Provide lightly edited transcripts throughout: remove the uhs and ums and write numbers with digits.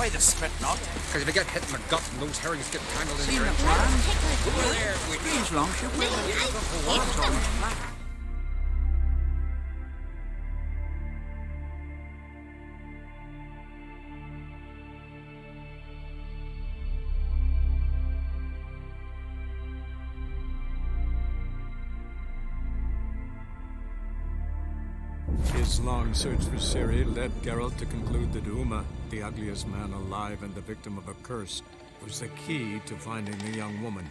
Why the spit not? Because if you get hit in the gut and those herrings get tangled in Seen your the entrails. plan? Over there, with these longship. His long search for Ciri led Geralt to conclude that Uma, the ugliest man alive and the victim of a curse, was the key to finding the young woman.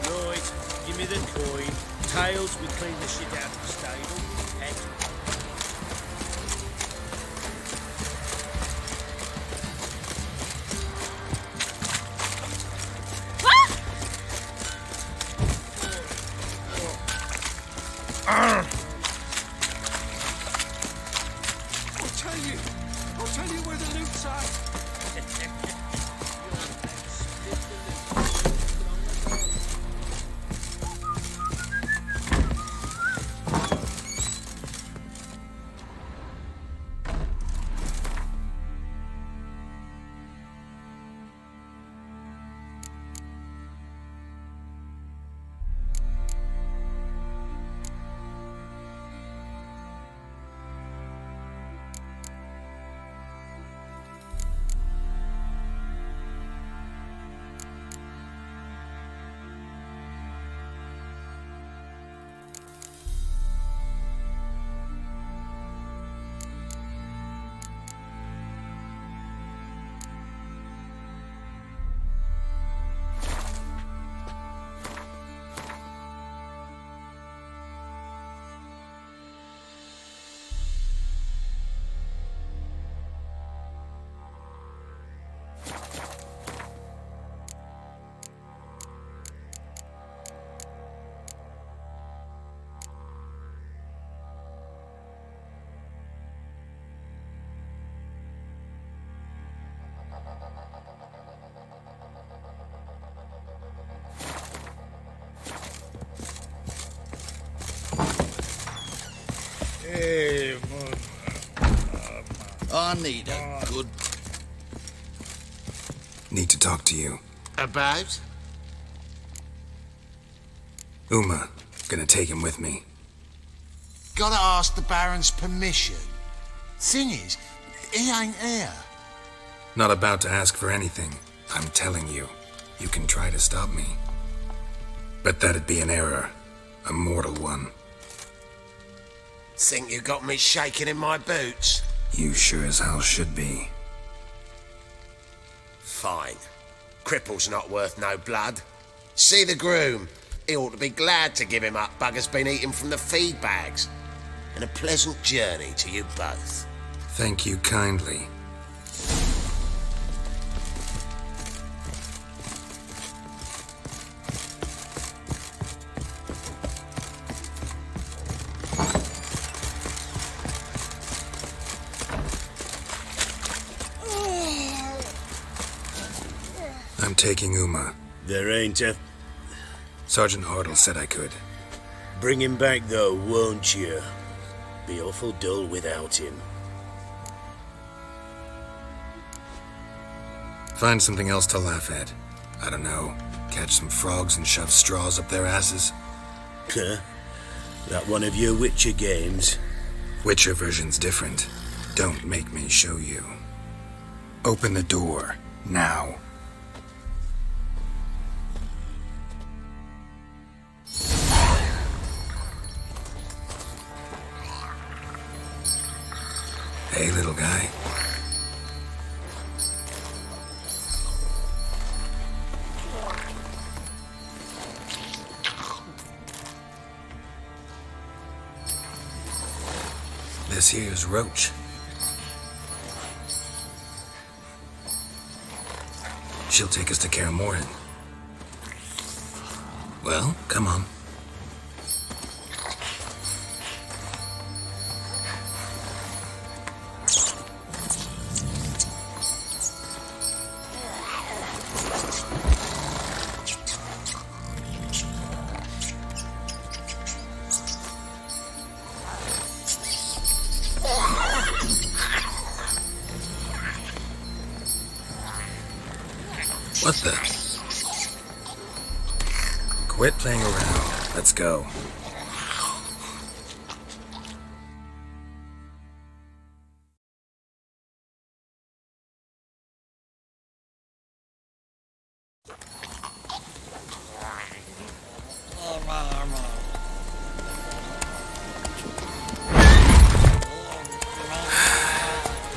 Right, give me the coin. Tails, we clean the shit out of the stable. I'll tell you where the loot's at. Hey, I need a good... Need to talk to you. About? Uma. Gonna take him with me. Gotta ask the Baron's permission. Thing is, he ain't here. Not about to ask for anything. I'm telling you. You can try to stop me. But that'd be an error. A mortal one. Think you got me shaking in my boots? You sure as hell should be. Fine. Cripple's not worth no blood. See the groom. He ought to be glad to give him up. Bugger's been eating from the feed bags. And a pleasant journey to you both. Thank you kindly. I'm taking Uma. there ain't a... Sergeant Hartle said I could. Bring him back, though, won't you? Be awful dull without him. Find something else to laugh at. I don't know. Catch some frogs and shove straws up their asses. Huh? That one of your Witcher games? Witcher version's different. Don't make me show you. Open the door. Now. Hey, little guy. This here's Roach. She'll take us to Kaer Morhen. Well, come on. What the? Quit playing around. Let's go.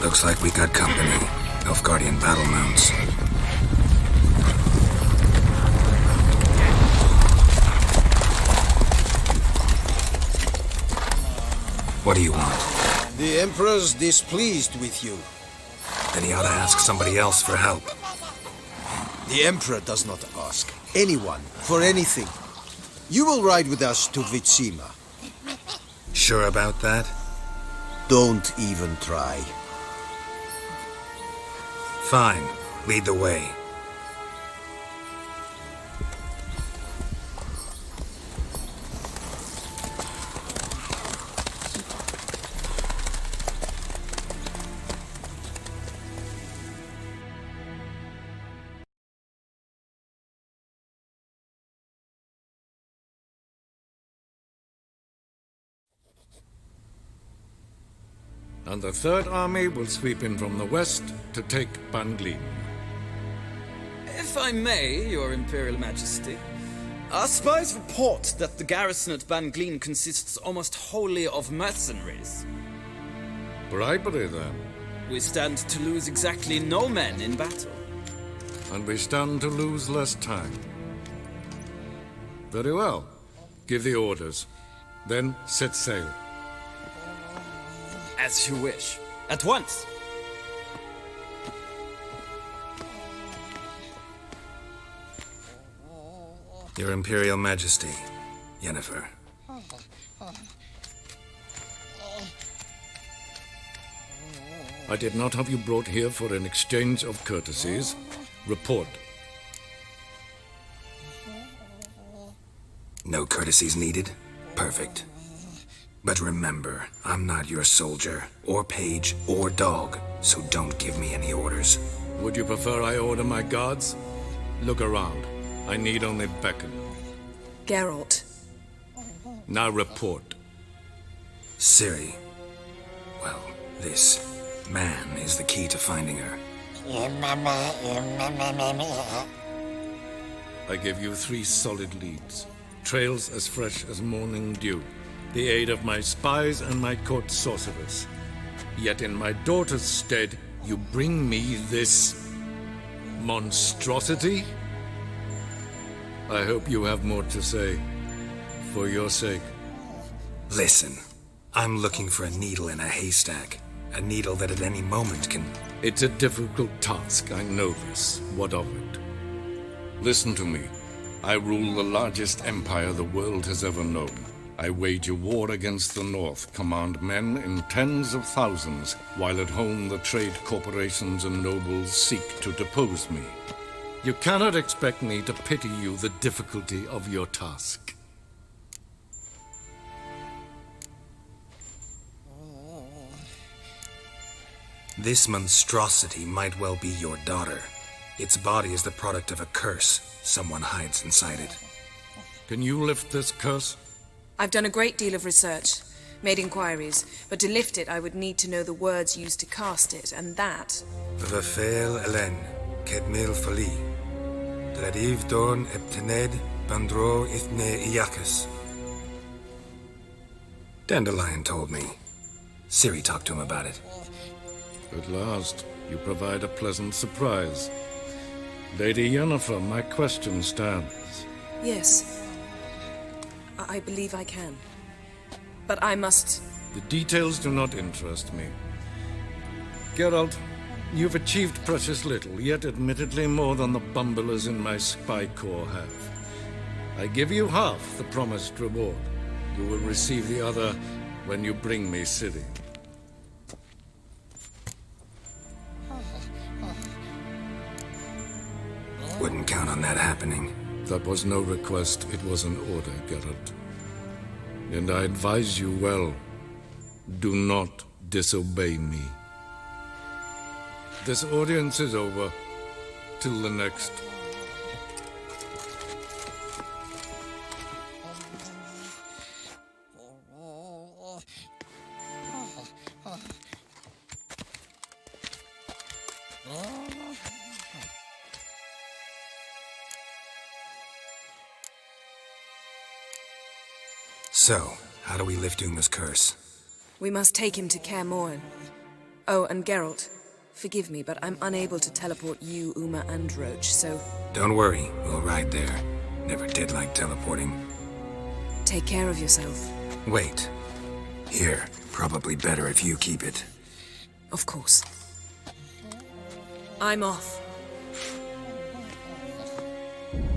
Looks like we got company. Nilfgaardian battle mounts. What do you want? The Emperor's displeased with you. Then he ought to ask somebody else for help. The Emperor does not ask anyone for anything. You will ride with us to Vitsima. Sure about that? Don't even try. Fine. Lead the way. And the Third Army will sweep in from the west to take Ban Glin. If I may, Your Imperial Majesty, our spies report that the garrison at Ban Glin consists almost wholly of mercenaries. Bribery, then. We stand to lose exactly no men in battle. And we stand to lose less time. Very well. Give the orders. Then set sail. As you wish. At once! Your Imperial Majesty, Yennefer. I did not have you brought here for an exchange of courtesies. Report. No courtesies needed? Perfect. But remember, I'm not your soldier, or page, or dog, so don't give me any orders. Would you prefer I order my guards? Look around. I need only beckon. Geralt. Now report. Ciri. Well, this man is the key to finding her. I give you 3 solid leads. Trails as fresh as morning dew. The aid of my spies and my court sorcerers. Yet in my daughter's stead, you bring me this monstrosity? I hope you have more to say. For your sake. Listen, I'm looking for a needle in a haystack. A needle that at any moment can... It's a difficult task, I know this. What of it? Listen to me. I rule the largest empire the world has ever known. I wage a war against the North, command men in tens of thousands, while at home the trade corporations and nobles seek to depose me. You cannot expect me to pity you the difficulty of your task. This monstrosity might well be your daughter. Its body is the product of a curse. Someone hides inside it. Can you lift this curse? I've done a great deal of research, made inquiries, but to lift it I would need to know the words used to cast it, and that... Vafel Elen, Kedmil Fali, Dradiv Dorn Eptened, Bandro Ithne Iacus. Dandelion told me. Ciri talked to him about it. At last, you provide a pleasant surprise. Lady Yennefer, my question stands. Yes. I believe I can. But I must The details do not interest me. Geralt, you've achieved precious little, yet admittedly more than the bumblers in my spy corps have. I give you half the promised reward. You will receive the other when you bring me Ciri. Wouldn't count on that happening. That was no request, it was an order, Geralt. And I advise you well, do not disobey me. This audience is over. Till the next. So, how do we lift Uma's curse? We must take him to Kaer Morhen. Oh, and Geralt, forgive me, but I'm unable to teleport you, Uma, and Roach, so... Don't worry, we'll ride there. Never did like teleporting. Take care of yourself. Wait. Here, probably better if you keep it. Of course. I'm off.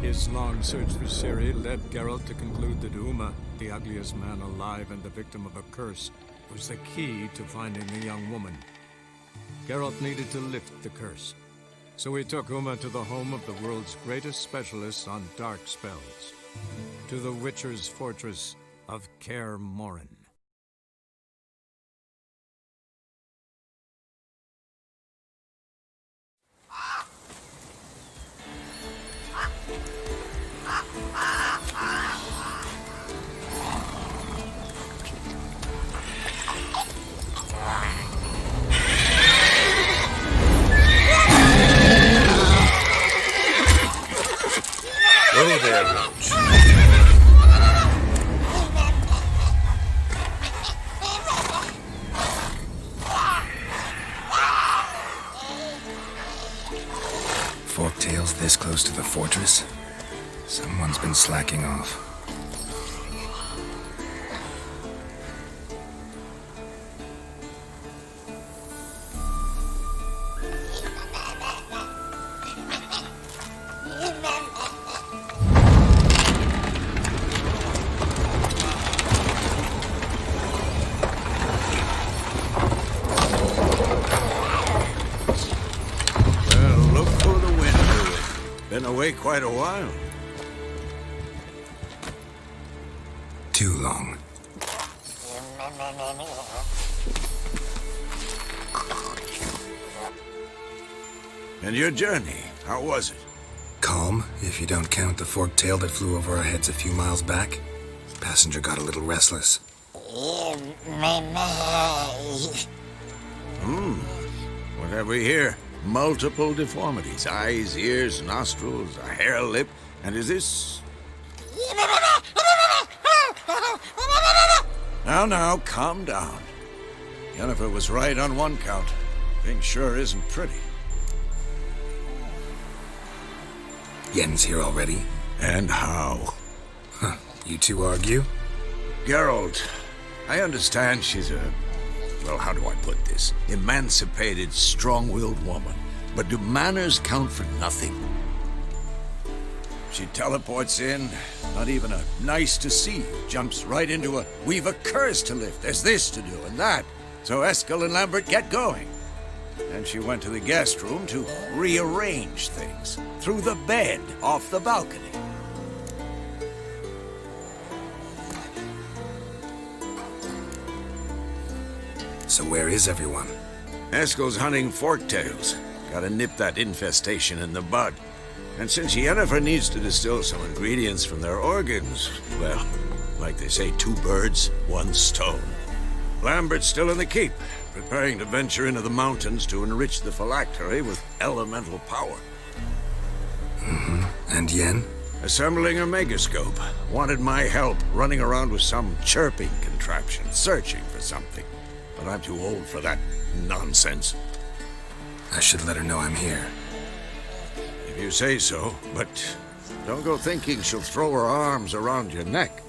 His long search for Ciri led Geralt to conclude that Uma, the ugliest man alive and the victim of a curse, was the key to finding the young woman. Geralt needed to lift the curse, so he took Uma to the home of the world's greatest specialists on dark spells, to the Witcher's fortress of Kaer Morhen. Oh there, Roach. Forktails this close to the fortress? Someone's been slacking off. Been away quite a while. Too long. And your journey, how was it? Calm, if you don't count the forktail that flew over our heads a few miles back. Passenger got a little restless. What have we here? Multiple deformities. Eyes, ears, nostrils, a hair lip. And is this... Now, calm down. Yennefer was right on one count. Thing sure isn't pretty. Yen's here already? And how? Huh. You two argue? Geralt, I understand she's a... Well, how do I put this? Emancipated, strong-willed woman. But do manners count for nothing? She teleports in, not even a nice to see you, jumps right into a, we've a curse to lift, there's this to do and that. So Eskel and Lambert get going. And she went to the guest room to rearrange things. Through the bed, off the balcony. So where is everyone? Eskel's hunting forktails. Gotta nip that infestation in the bud. And since Yennefer needs to distill some ingredients from their organs, well, like they say, 2 birds, 1 stone. Lambert's still in the keep, preparing to venture into the mountains to enrich the phylactery with elemental power. And Yen? Assembling a megascope. Wanted my help running around with some chirping contraption, searching for something. But I'm too old for that nonsense. I should let her know I'm here. If you say so, but don't go thinking she'll throw her arms around your neck.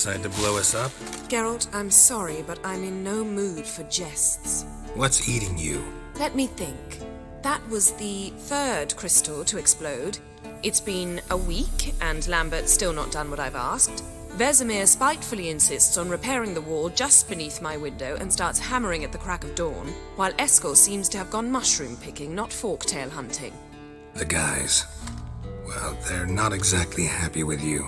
decide to blow us up? Geralt, I'm sorry, but I'm in no mood for jests. What's eating you? Let me think. That was the third crystal to explode. It's been a week, and Lambert's still not done what I've asked. Vesemir spitefully insists on repairing the wall just beneath my window and starts hammering at the crack of dawn, while Eskel seems to have gone mushroom picking, not forktail hunting. The guys. Well, they're not exactly happy with you.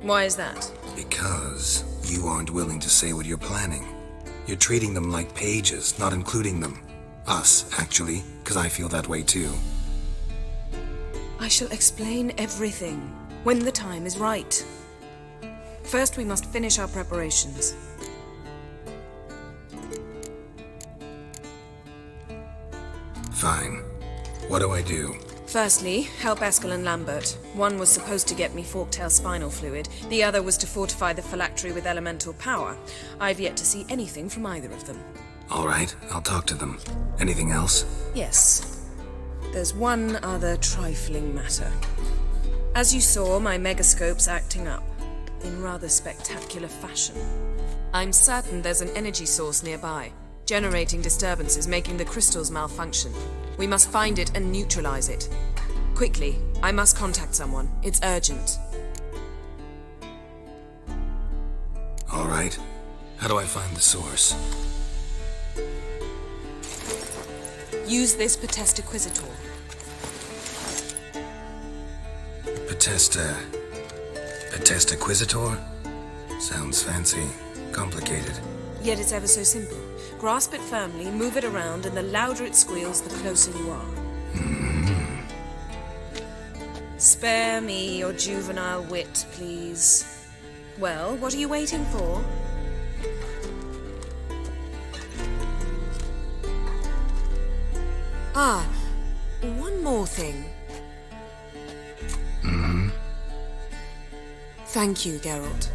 Why is that? Because you aren't willing to say what you're planning. You're treating them like pages, not including them. Us, actually, because I feel that way too. I shall explain everything when the time is right. First, we must finish our preparations. Fine. What do I do? Firstly, help Eskel and Lambert. One was supposed to get me forktail spinal fluid, the other was to fortify the phylactery with elemental power. I've yet to see anything from either of them. All right, I'll talk to them. Anything else? Yes. There's one other trifling matter. As you saw, my megascope's acting up, in rather spectacular fashion. I'm certain there's an energy source nearby, generating disturbances, making the crystals malfunction. We must find it and neutralize it. Quickly, I must contact someone. It's urgent. All right. How do I find the source? Use this Potestaquizitor. Potestaquizitor? Sounds fancy. Complicated. Yet it's ever so simple. Grasp it firmly, move it around, and the louder it squeals, the closer you are. Spare me your juvenile wit, please. Well, what are you waiting for? Ah, one more thing. Thank you, Geralt.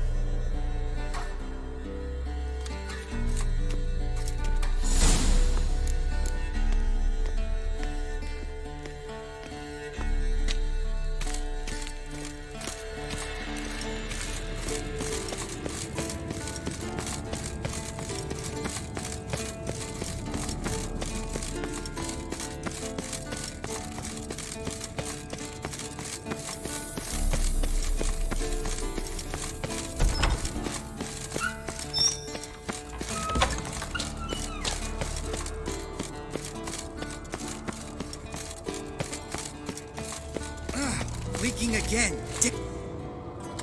Leaking again.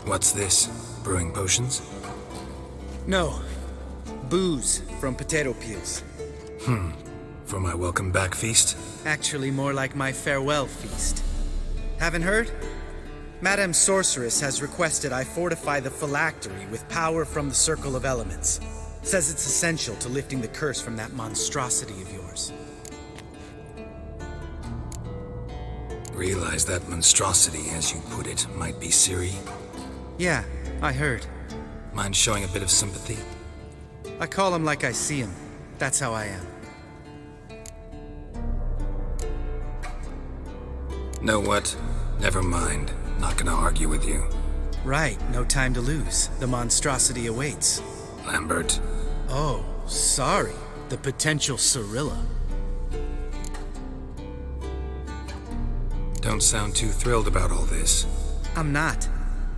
What's this? Brewing potions? No. Booze from potato peels. For my welcome back feast? Actually, more like my farewell feast. Haven't heard? Madame Sorceress has requested I fortify the phylactery with power from the Circle of Elements. Says it's essential to lifting the curse from that monstrosity of yours. Realize that monstrosity, as you put it, might be Ciri? Yeah, I heard. Mind showing a bit of sympathy? I call him like I see him. That's how I am. Know what? Never mind. Not gonna argue with you. Right, no time to lose. The monstrosity awaits. Lambert. Oh, sorry. The potential Cirilla. Don't sound too thrilled about all this. I'm not.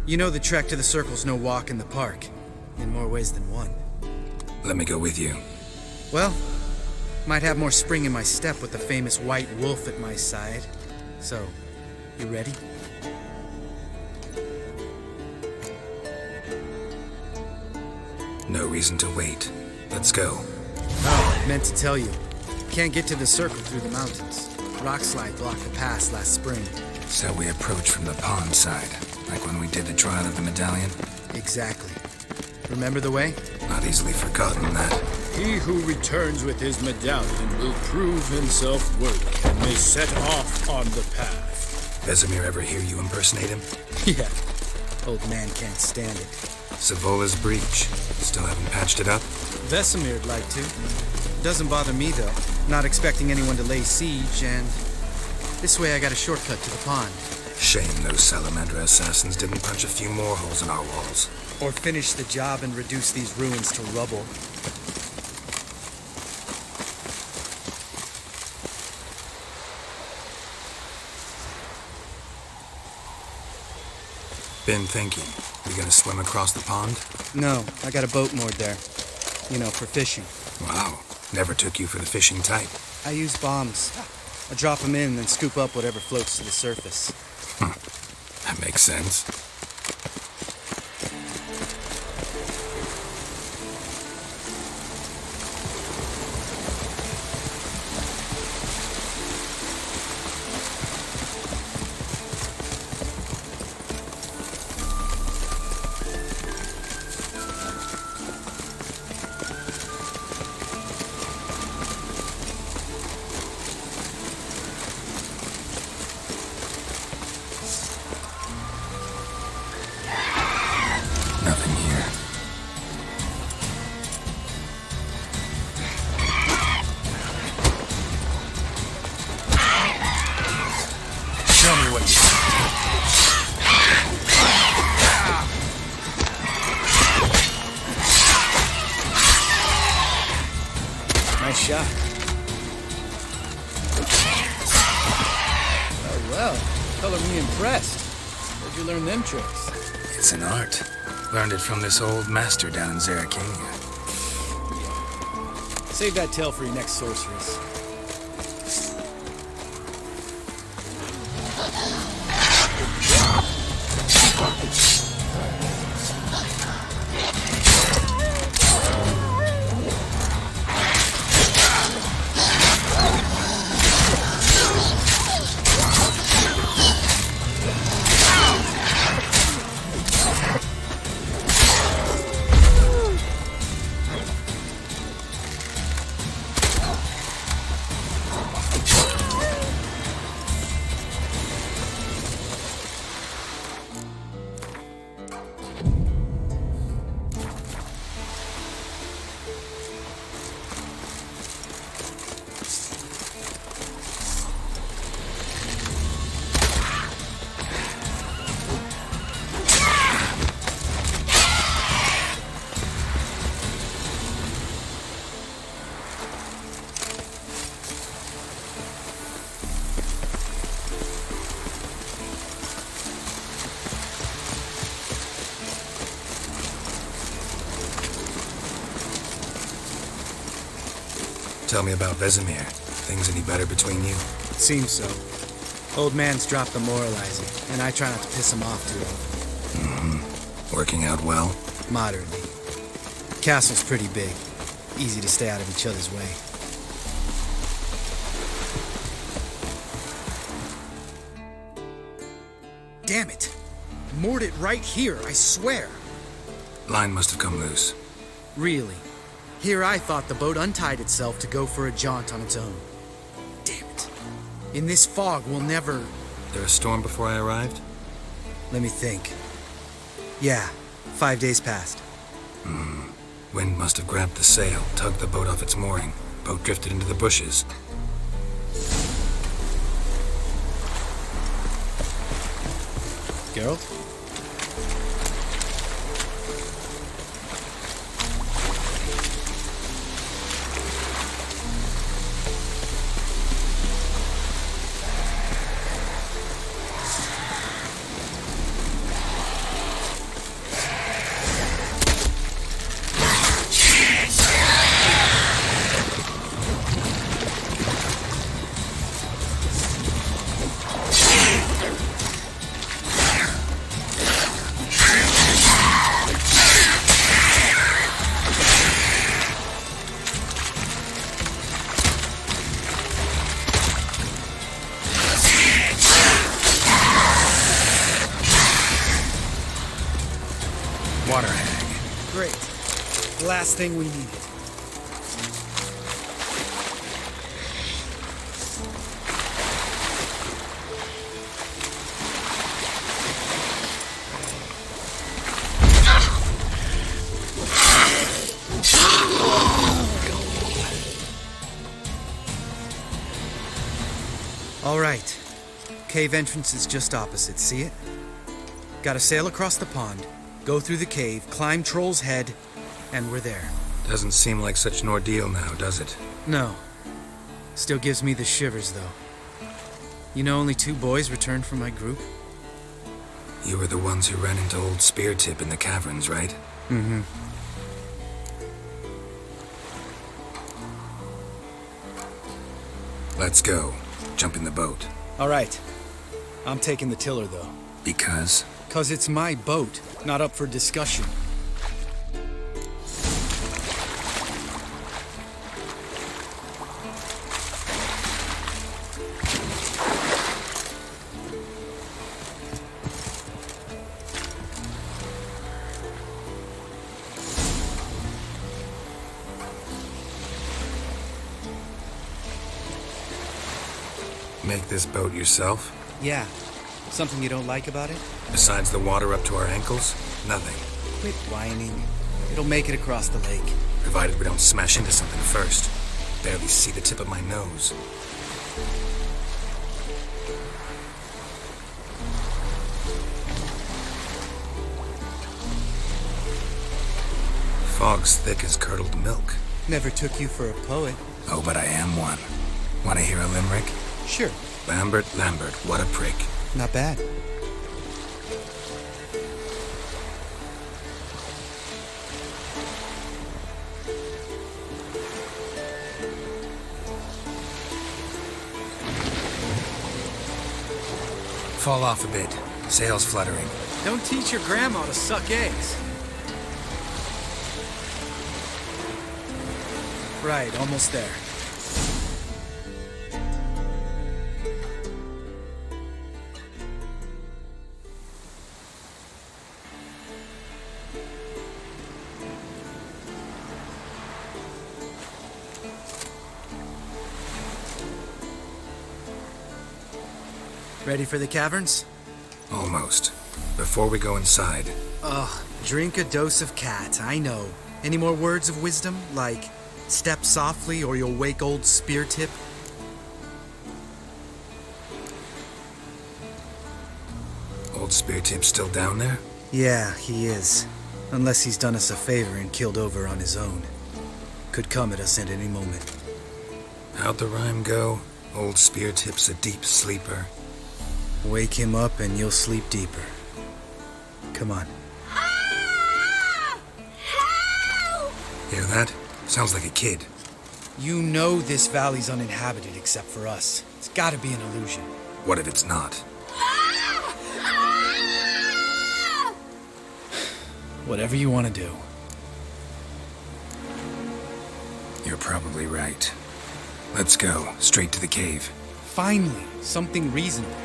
You know the trek to the Circle's no walk in the park. In more ways than one. Let me go with you. Well, might have more spring in my step with the famous white wolf at my side. So, you ready? No reason to wait. Let's go. Oh, meant to tell you. Can't get to the Circle through the mountains. Rockslide blocked the pass last spring. So we approach from the pond side, like when we did the trial of the medallion? Exactly. Remember the way? Not easily forgotten, that. He who returns with his medallion will prove himself worthy and may set off on the path. Vesemir ever hear you impersonate him? Yeah. Old man can't stand it. Savola's breach. Still haven't patched it up? Vesemir'd like to. Doesn't bother me, though. Not expecting anyone to lay siege, and this way I got a shortcut to the pond. Shame those Salamander assassins didn't punch a few more holes in our walls. Or finish the job and reduce these ruins to rubble. Been thinking. You gonna swim across the pond? No, I got a boat moored there. You know, for fishing. Wow. Never took you for the fishing type. I use bombs. I drop them in and then scoop up whatever floats to the surface. That makes sense. Nothing here. Show me what you Nice shot. Oh, well. Color me impressed. Where'd you learn them tricks? It's an art. Learned it from this old master down in Zerrikania. Save that tale for your next sorceress. Tell me about Vesemir. Things any better between you? Seems so. Old man's dropped the moralizing, and I try not to piss him off too often. Working out well? Moderately. Castle's pretty big. Easy to stay out of each other's way. Damn it! Moored it right here, I swear! Line must have come loose. Really? Here I thought the boat untied itself to go for a jaunt on its own. Damn it. In this fog, we'll never... There a storm before I arrived? Let me think. Yeah, 5 days passed. Wind must have grabbed the sail, tugged the boat off its mooring. Boat drifted into the bushes. Geralt? Water hag. Great. The last thing we needed. All right. Cave entrance is just opposite, see it? Gotta sail across the pond, Go through the cave, climb Troll's Head, and we're there. Doesn't seem like such an ordeal now, does it? No. Still gives me the shivers, though. You know only 2 boys returned from my group? You were the ones who ran into old Speartip in the caverns, right? Mm-hmm. Let's go. Jump in the boat. All right. I'm taking the tiller, though. Because? 'Cause it's my boat, not up for discussion. Make this boat yourself? Yeah. Something you don't like about it? Besides the water up to our ankles? Nothing. Quit whining. It'll make it across the lake. Provided we don't smash into something first. Barely see the tip of my nose. Fog's thick as curdled milk. Never took you for a poet. Oh, but I am one. Want to hear a limerick? Sure. Lambert, Lambert, what a prick. Not bad. Fall off a bit. Sails fluttering. Don't teach your grandma to suck eggs. Right, almost there. Ready for the caverns? Almost. Before we go inside. Ugh, drink a dose of cat, I know. Any more words of wisdom, like step softly or you'll wake old Speartip? Old Speartip's still down there? Yeah, he is. Unless he's done us a favor and killed over on his own. Could come at us at any moment. How'd the rhyme go? Old Speartip's a deep sleeper. Wake him up and you'll sleep deeper. Come on. Hear that? Sounds like a kid. You know this valley's uninhabited except for us. It's gotta be an illusion. What if it's not? Whatever you want to do. You're probably right. Let's go, straight to the cave. Finally, something reasonable.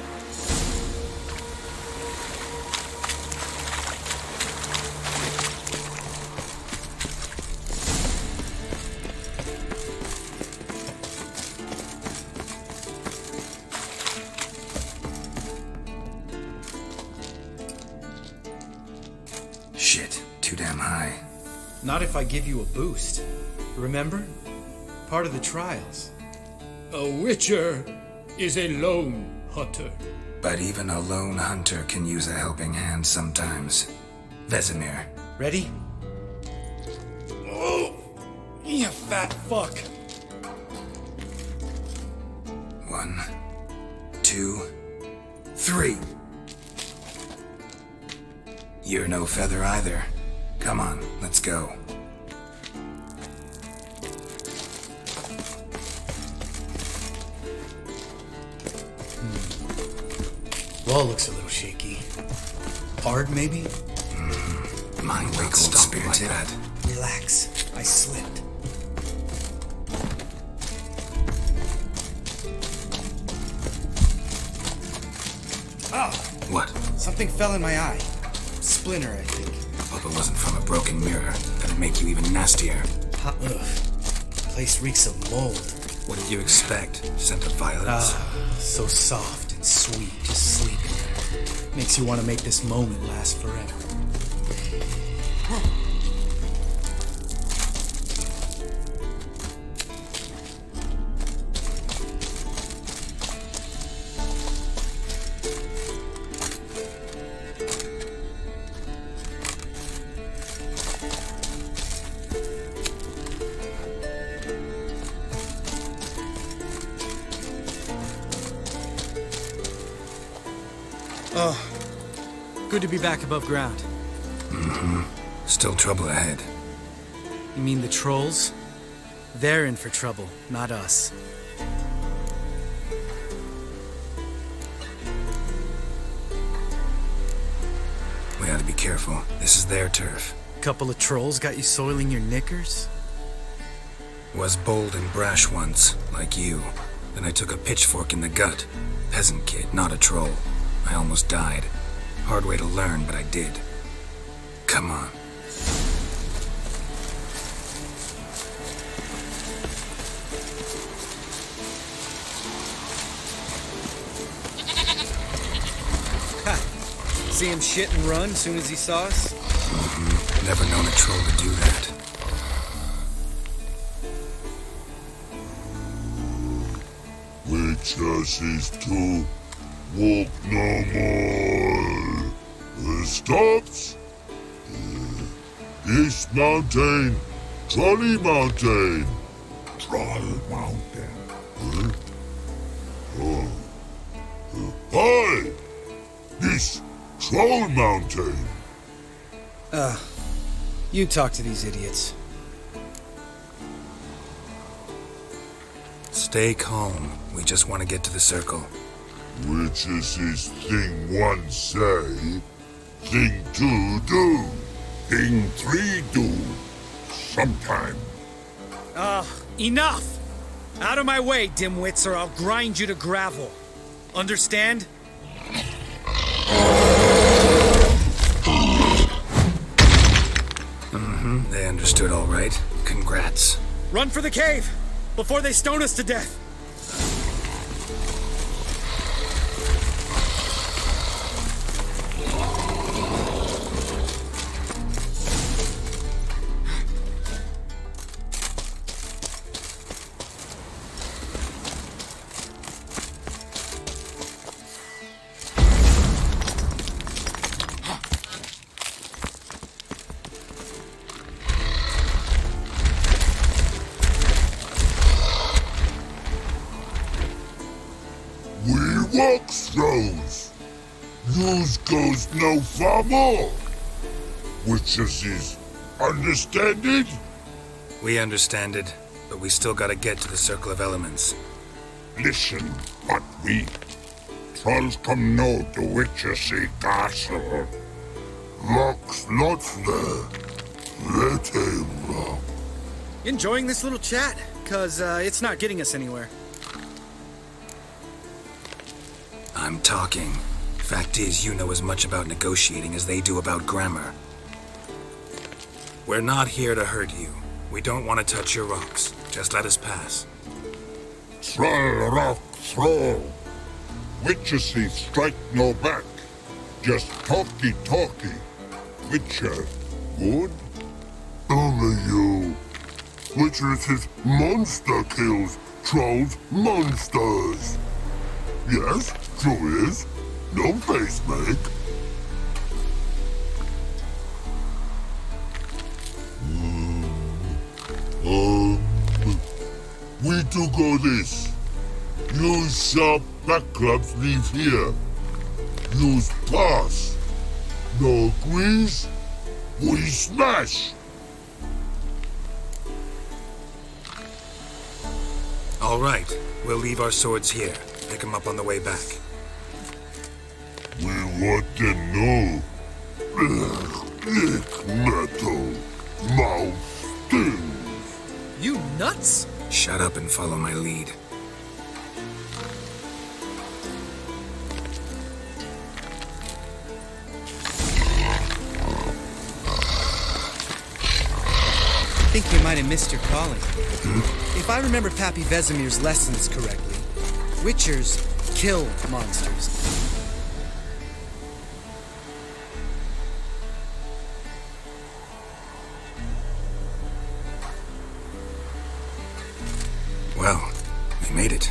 Shit, too damn high. Not if I give you a boost. Remember? Part of the trials. A witcher is a lone hunter. But even a lone hunter can use a helping hand sometimes. Vesemir. Ready? Oh, you fat fuck. 1, 2, 3. You're no feather either. Come on, let's go. Wall looks a little shaky. Hard, maybe? Mine wake old spirit like that. Relax. I slipped. Oh! What? Something fell in my eye. Splinter, I think. Hope it wasn't from a broken mirror. That'd make you even nastier. Ugh. Place reeks of mold. What did you expect? Scent of violets? So soft and sweet, just sleeping there. Makes you want to make this moment last forever. Good to be back above ground. Still trouble ahead. You mean the trolls? They're in for trouble, not us. We ought to be careful. This is their turf. Couple of trolls got you soiling your knickers? Was bold and brash once, like you. Then I took a pitchfork in the gut. Peasant kid, not a troll. I almost died. Hard way to learn, but I did. Come on. See him shit and run as soon as he saw us? Never known a troll to do that. Witches is to walk no more. Stops. This mountain, Trolley Mountain. Troll Mountain. Hi! This Troll Mountain. You talk to these idiots. Stay calm. We just want to get to the circle. Witches is thing one say, thing two do, thing three do, sometime. Enough! Out of my way, dimwits, or I'll grind you to gravel. Understand? They understood all right. Congrats. Run for the cave! Before they stone us to death! Walk throws. News goes no far more. Witches is understand it? We understand it, but we still gotta get to the Circle of Elements. Listen, what we trolls come know the witches castle. Locks lots there. Let him rock. Enjoying this little chat? Cause it's not getting us anywhere. I'm talking. Fact is, you know as much about negotiating as they do about grammar. We're not here to hurt you. We don't want to touch your rocks. Just let us pass. Troll rock throw. Witches strike no back. Just talky. Witcher, good? Only you. Witches is monster kills. Trolls monsters. Yes, true is. No face make. We do go this. Use sharp back clubs leave here. Use pass. No agrees, we smash. All right, we'll leave our swords here. Pick them up on the way back. We want to know. Lick metal. Mouth stings. You nuts? Shut up and follow my lead. I think you might have missed your calling. If I remember Pappy Vesemir's lessons correctly, Witchers kill monsters. Well, we made it.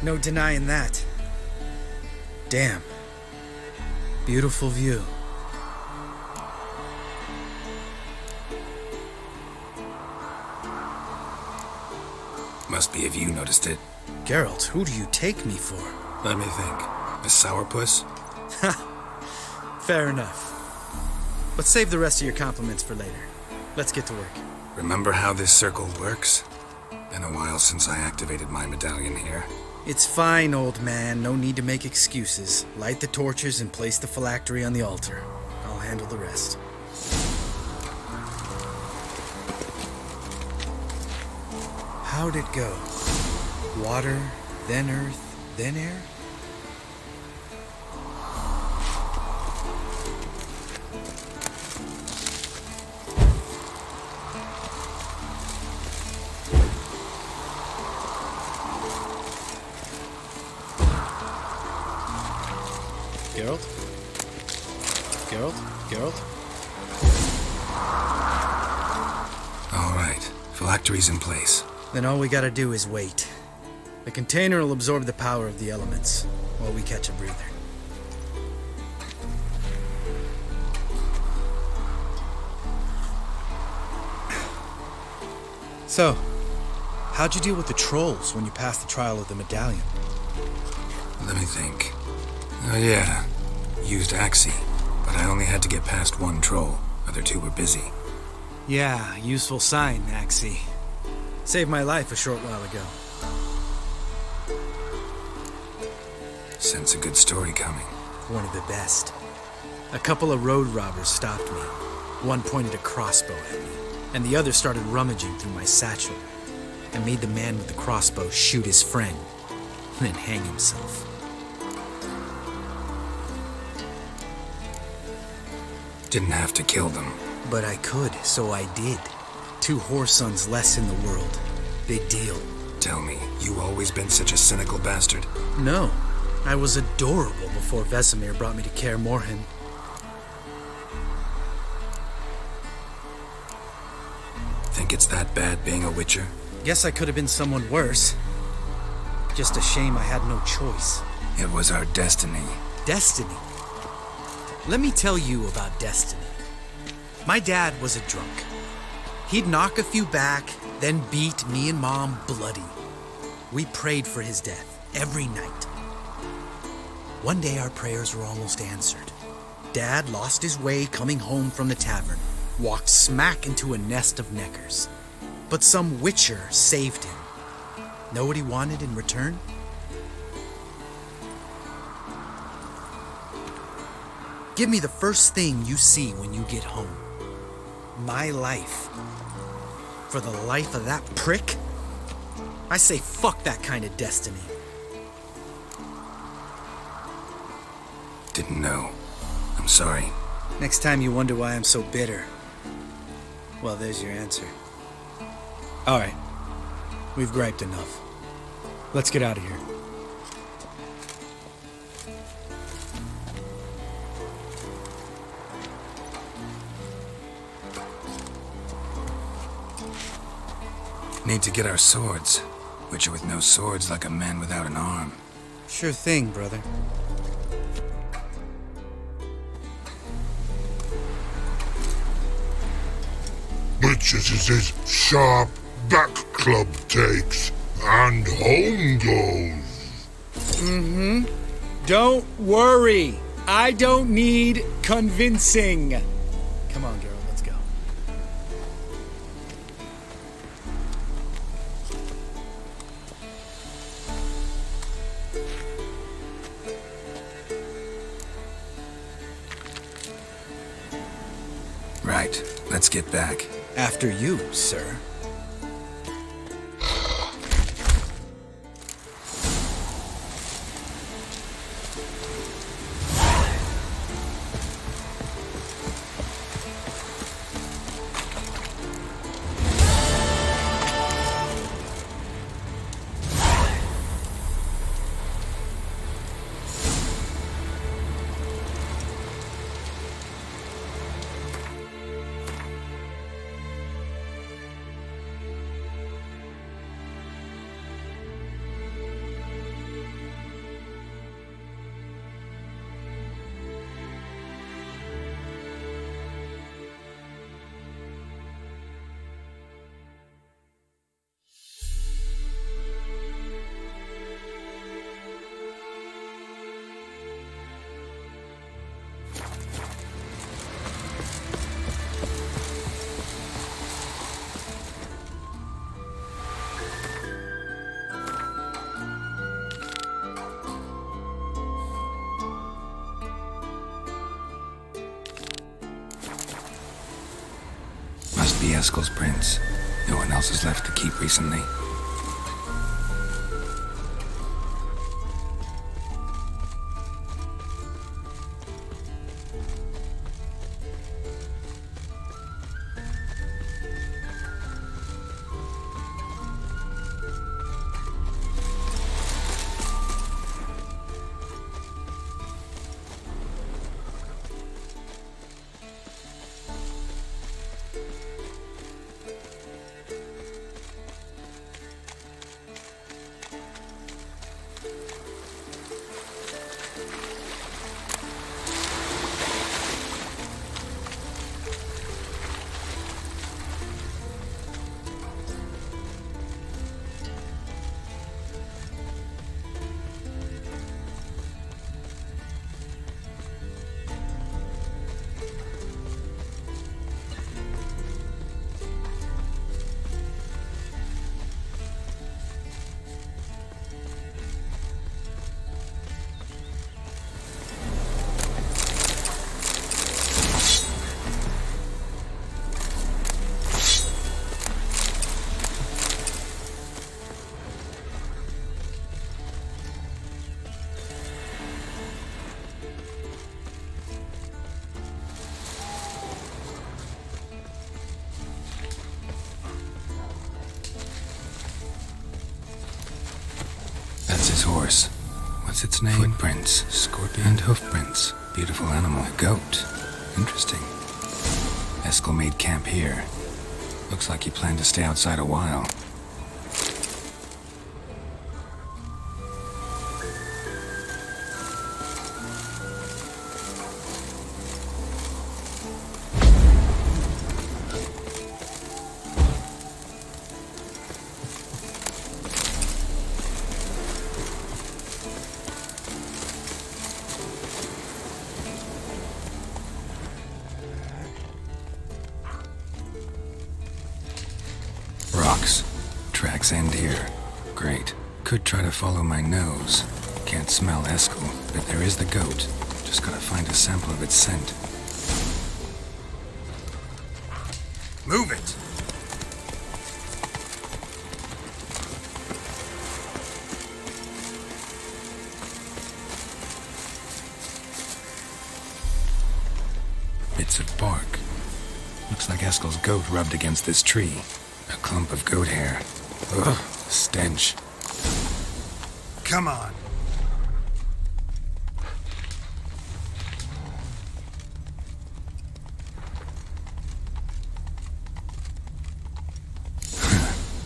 No denying that. Damn. Beautiful view. Must be if you noticed it. Geralt, who do you take me for? Let me think. A sourpuss? Fair enough. But save the rest of your compliments for later. Let's get to work. Remember how this circle works? Been a while since I activated my medallion here. It's fine, old man. No need to make excuses. Light the torches and place the phylactery on the altar. I'll handle the rest. How'd it go? Water, then earth, then air? Geralt? Geralt? Geralt? All right, phylactery's in place. Then all we gotta do is wait. The container will absorb the power of the elements, while we catch a breather. So, how'd you deal with the trolls when you passed the trial of the medallion? Let me think. Oh yeah, used Axie, but I only had to get past one troll. Other two were busy. Yeah, useful sign, Axie. Saved my life a short while ago. Sense a good story coming. One of the best. A couple of road robbers stopped me. One pointed a crossbow at me, and the other started rummaging through my satchel. I made the man with the crossbow shoot his friend, then hang himself. Didn't have to kill them. But I could, so I did. 2 whoresons less in the world. Big deal. Tell me, you always been such a cynical bastard? No. I was adorable before Vesemir brought me to Kaer Morhen. Think it's that bad being a witcher? Guess I could have been someone worse. Just a shame I had no choice. It was our destiny. Destiny? Let me tell you about destiny. My dad was a drunk. He'd knock a few back, then beat me and Mom bloody. We prayed for his death every night. One day our prayers were almost answered. Dad lost his way coming home from the tavern, walked smack into a nest of neckers. But some witcher saved him. Know what he wanted in return? Give me the first thing you see when you get home. My life. For the life of that prick? I say fuck that kind of destiny. Didn't know. I'm sorry. Next time you wonder why I'm so bitter, well, there's your answer. All right. We've griped enough. Let's get out of here. Need to get our swords. Witcher with no swords like a man without an arm. Sure thing, brother. Bitches is his sharp back club takes, and home goes. Don't worry. I don't need convincing. Come on, Geralt, let's go. Right, let's get back. After you, sir. Eskel's prints. No one else has left the keep recently. That's his horse. What's its name? Footprints, scorpion, and hoofprints. Beautiful animal. A goat. Interesting. Eskel made camp here. Looks like he planned to stay outside a while. Rocks. Tracks end here. Great. Could try to follow my nose. Can't smell Eskel, but there is the goat. Just gotta find a sample of its scent. Move it! Bits of bark. Looks like Eskel's goat rubbed against this tree. A clump of goat hair. Ugh, stench. Come on.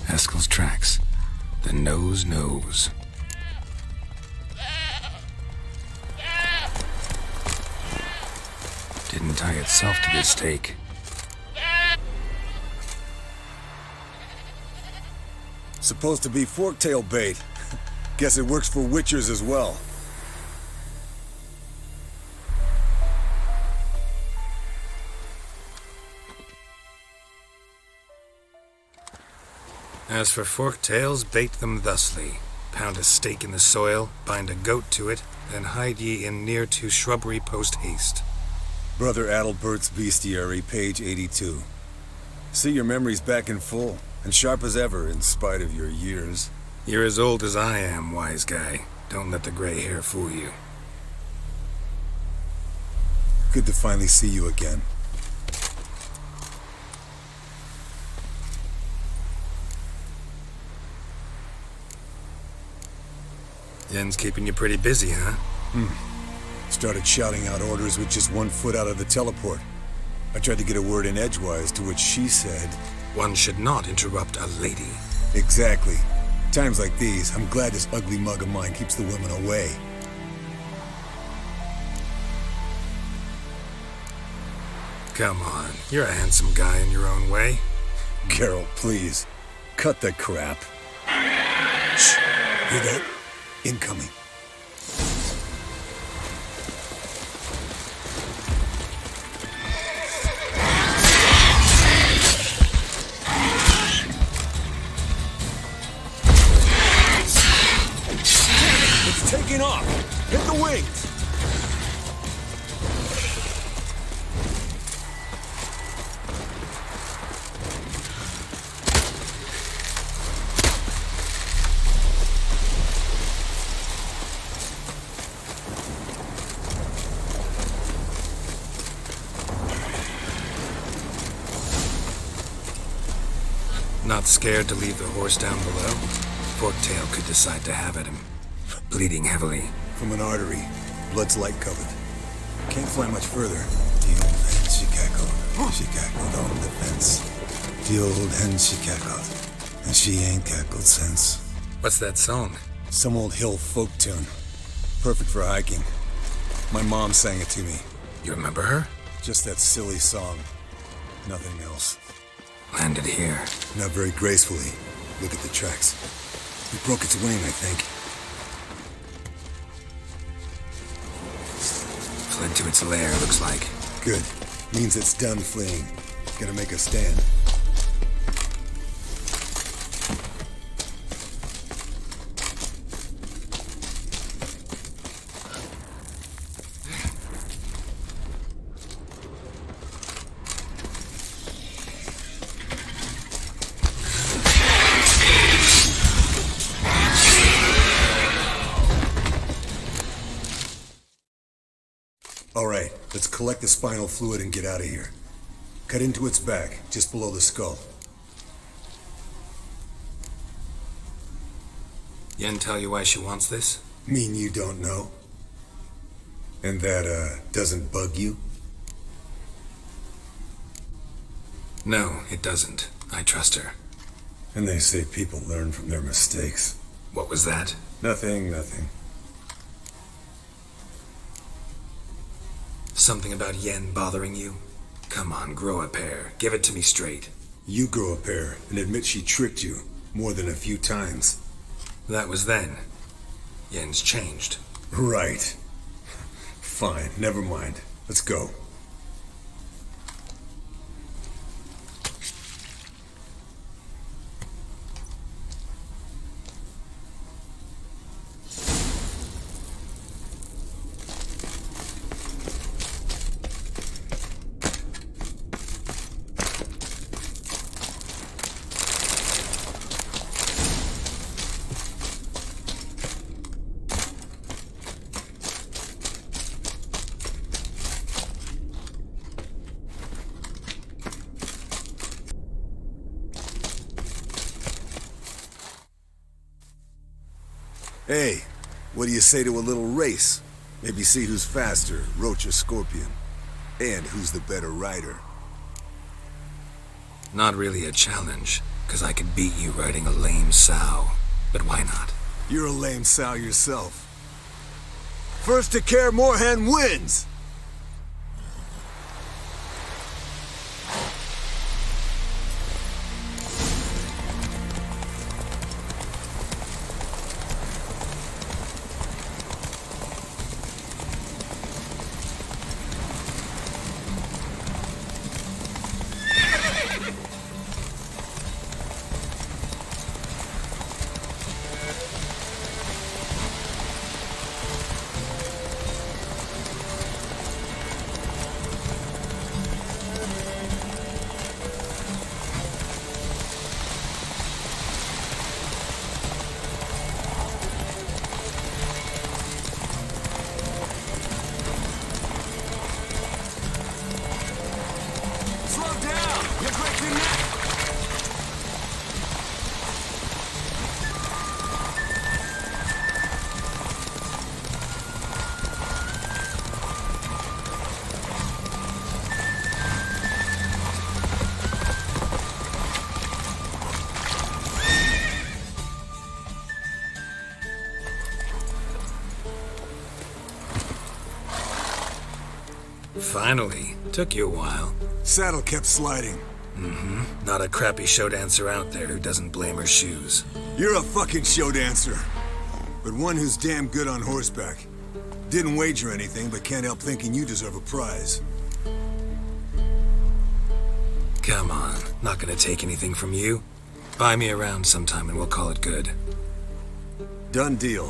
Eskel's tracks. The nose knows. Didn't tie itself to this stake. Supposed to be forktail bait. Guess it works for witchers as well. As for forktails, bait them thusly. Pound a stake in the soil, bind a goat to it, then hide ye in near to shrubbery post haste. Brother Adalbert's Bestiary, page 82. See your memories back in full, and sharp as ever in spite of your years. You're as old as I am, wise guy. Don't let the gray hair fool you. Good to finally see you again. Yen's keeping you pretty busy, huh? Started shouting out orders with just 1 foot out of the teleport. I tried to get a word in edgewise, to which she said, "One should not interrupt a lady." Exactly. Times like these, I'm glad this ugly mug of mine keeps the women away. Come on, you're a handsome guy in your own way. Geralt, please. Cut the crap. Shh. Hear that? Incoming. It's taking off! Hit the wings! Not scared to leave the horse down below? Forktail could decide to have at him. Bleeding heavily. From an artery. Blood's light covered. Can't fly much further. The old hen she cackled. She cackled on the fence. The old hen she cackled. And she ain't cackled since. What's that song? Some old hill folk tune. Perfect for hiking. My mom sang it to me. You remember her? Just that silly song. Nothing else. Landed here. Not very gracefully. Look at the tracks. It broke its wing, I think. Fled to its lair, looks like. Good. Means it's done fleeing. Gonna make a stand. Alright, let's collect the spinal fluid and get out of here. Cut into its back, just below the skull. Yen tell you why she wants this? Mean you don't know? And that, doesn't bug you? No, it doesn't. I trust her. And they say people learn from their mistakes. What was that? Nothing. Something about Yen bothering you? Come on, grow a pair. Give it to me straight. You grow a pair and admit she tricked you more than a few times. That was then. Yen's changed. Right. Fine, never mind. Let's go. Hey, what do you say to a little race? Maybe see who's faster, Roach or Scorpion. And who's the better rider. Not really a challenge, because I could beat you riding a lame sow. But why not? You're a lame sow yourself. First to Kaer Morhen wins! Finally. Took you a while. Saddle kept sliding. Mm-hmm. Not a crappy show dancer out there who doesn't blame her shoes. You're a fucking show dancer. But one who's damn good on horseback. Didn't wager anything, but can't help thinking you deserve a prize. Come on. Not gonna take anything from you. Buy me around sometime and we'll call it good. Done deal.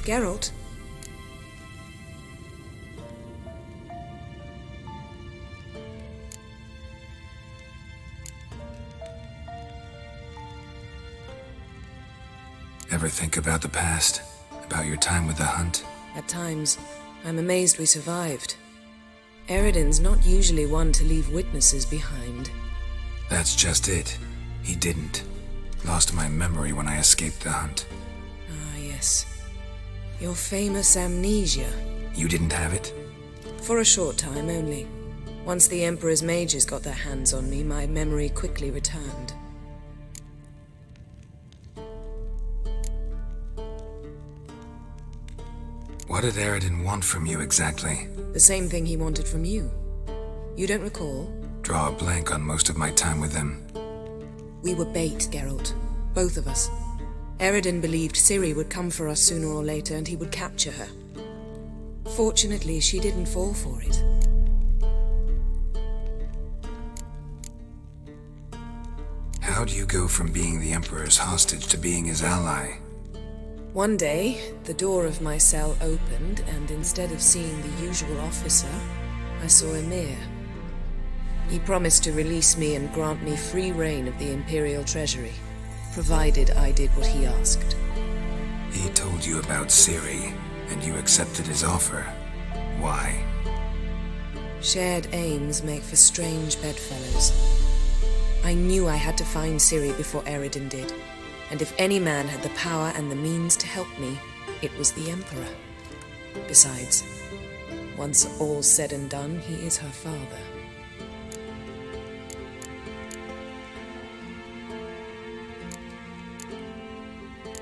Geralt? Ever think about the past? About your time with the hunt? At times, I'm amazed we survived. Eridan's not usually one to leave witnesses behind. That's just it. He didn't. Lost my memory when I escaped the hunt. Ah, yes. Your famous amnesia. You didn't have it? For a short time only. Once the Emperor's mages got their hands on me, my memory quickly returned. What did Eridan want from you exactly? The same thing he wanted from you. You don't recall? Draw a blank on most of my time with them. We were bait, Geralt. Both of us. Eridan believed Ciri would come for us sooner or later and he would capture her. Fortunately, she didn't fall for it. How do you go from being the Emperor's hostage to being his ally? One day, the door of my cell opened, and instead of seeing the usual officer, I saw Emir. He promised to release me and grant me free reign of the Imperial Treasury, provided I did what he asked. He told you about Ciri, and you accepted his offer. Why? Shared aims make for strange bedfellows. I knew I had to find Ciri before Eridan did. And if any man had the power and the means to help me, it was the Emperor. Besides, once all's said and done, he is her father.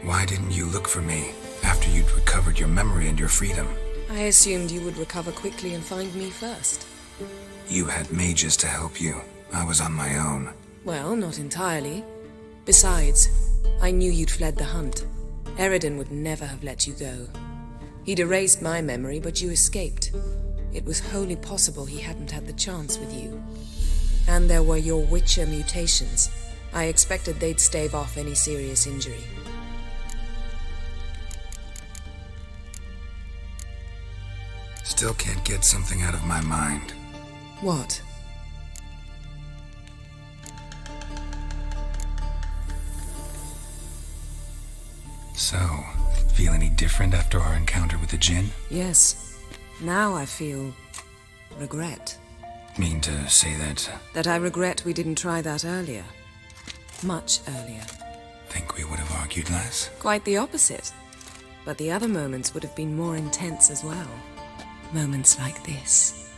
Why didn't you look for me after you'd recovered your memory and your freedom? I assumed you would recover quickly and find me first. You had mages to help you. I was on my own. Well, not entirely. Besides, I knew you'd fled the hunt. Eridan would never have let you go. He'd erased my memory, but you escaped. It was wholly possible he hadn't had the chance with you. And there were your Witcher mutations. I expected they'd stave off any serious injury. Still can't get something out of my mind. What? So, feel any different after our encounter with the Djinn? Yes. Now I feel regret. Mean to say that? That I regret we didn't try that earlier. Much earlier. Think we would have argued less? Quite the opposite. But the other moments would have been more intense as well. Moments like this.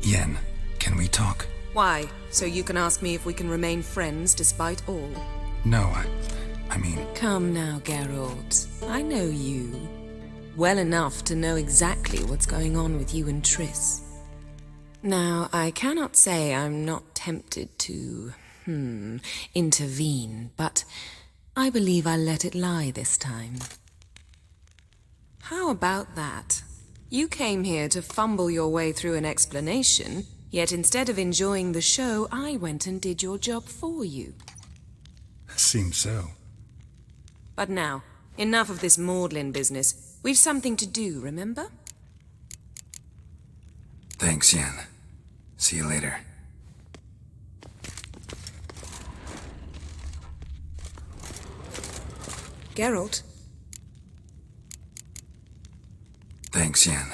Yen, can we talk? Why? So you can ask me if we can remain friends despite all? No, I mean... Come now, Geralt. I know you. Well enough to know exactly what's going on with you and Triss. Now, I cannot say I'm not tempted to, intervene, but I believe I'll let it lie this time. How about that? You came here to fumble your way through an explanation, yet instead of enjoying the show, I went and did your job for you. Seems so. But now, enough of this maudlin business. We've something to do, remember? Thanks, Yen. See you later. Geralt? Thanks, Yen.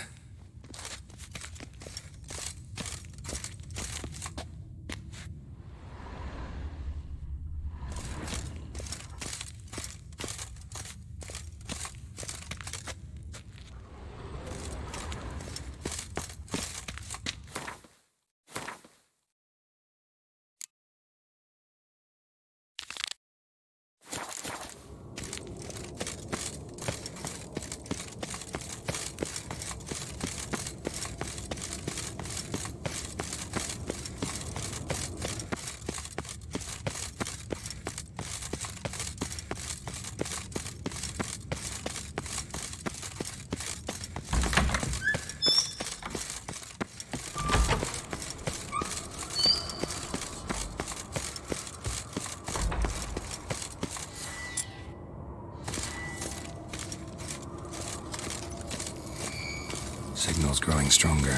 Signal's growing stronger.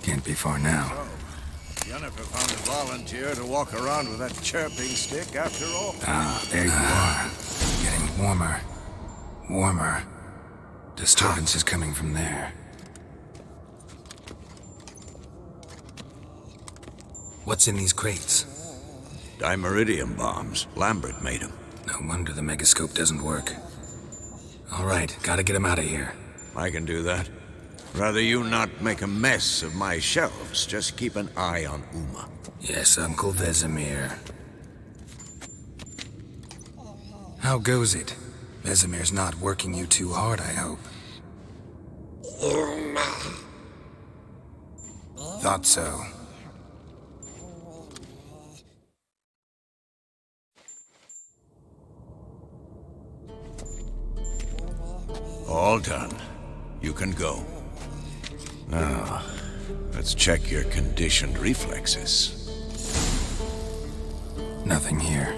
Can't be far now. Jennifer found a volunteer to walk around with that chirping stick after all. Ah, there you are. Getting warmer. Warmer. Disturbance is coming from there. What's in these crates? Dimeridium bombs. Lambert made them. No wonder the megascope doesn't work. All right, gotta get him out of here. I can do that. Rather you not make a mess of my shelves. Just keep an eye on Uma. Yes, Uncle Vesemir. How goes it? Vesemir's not working you too hard, I hope. Thought so. All done. You can go. Now, let's check your conditioned reflexes. Nothing here.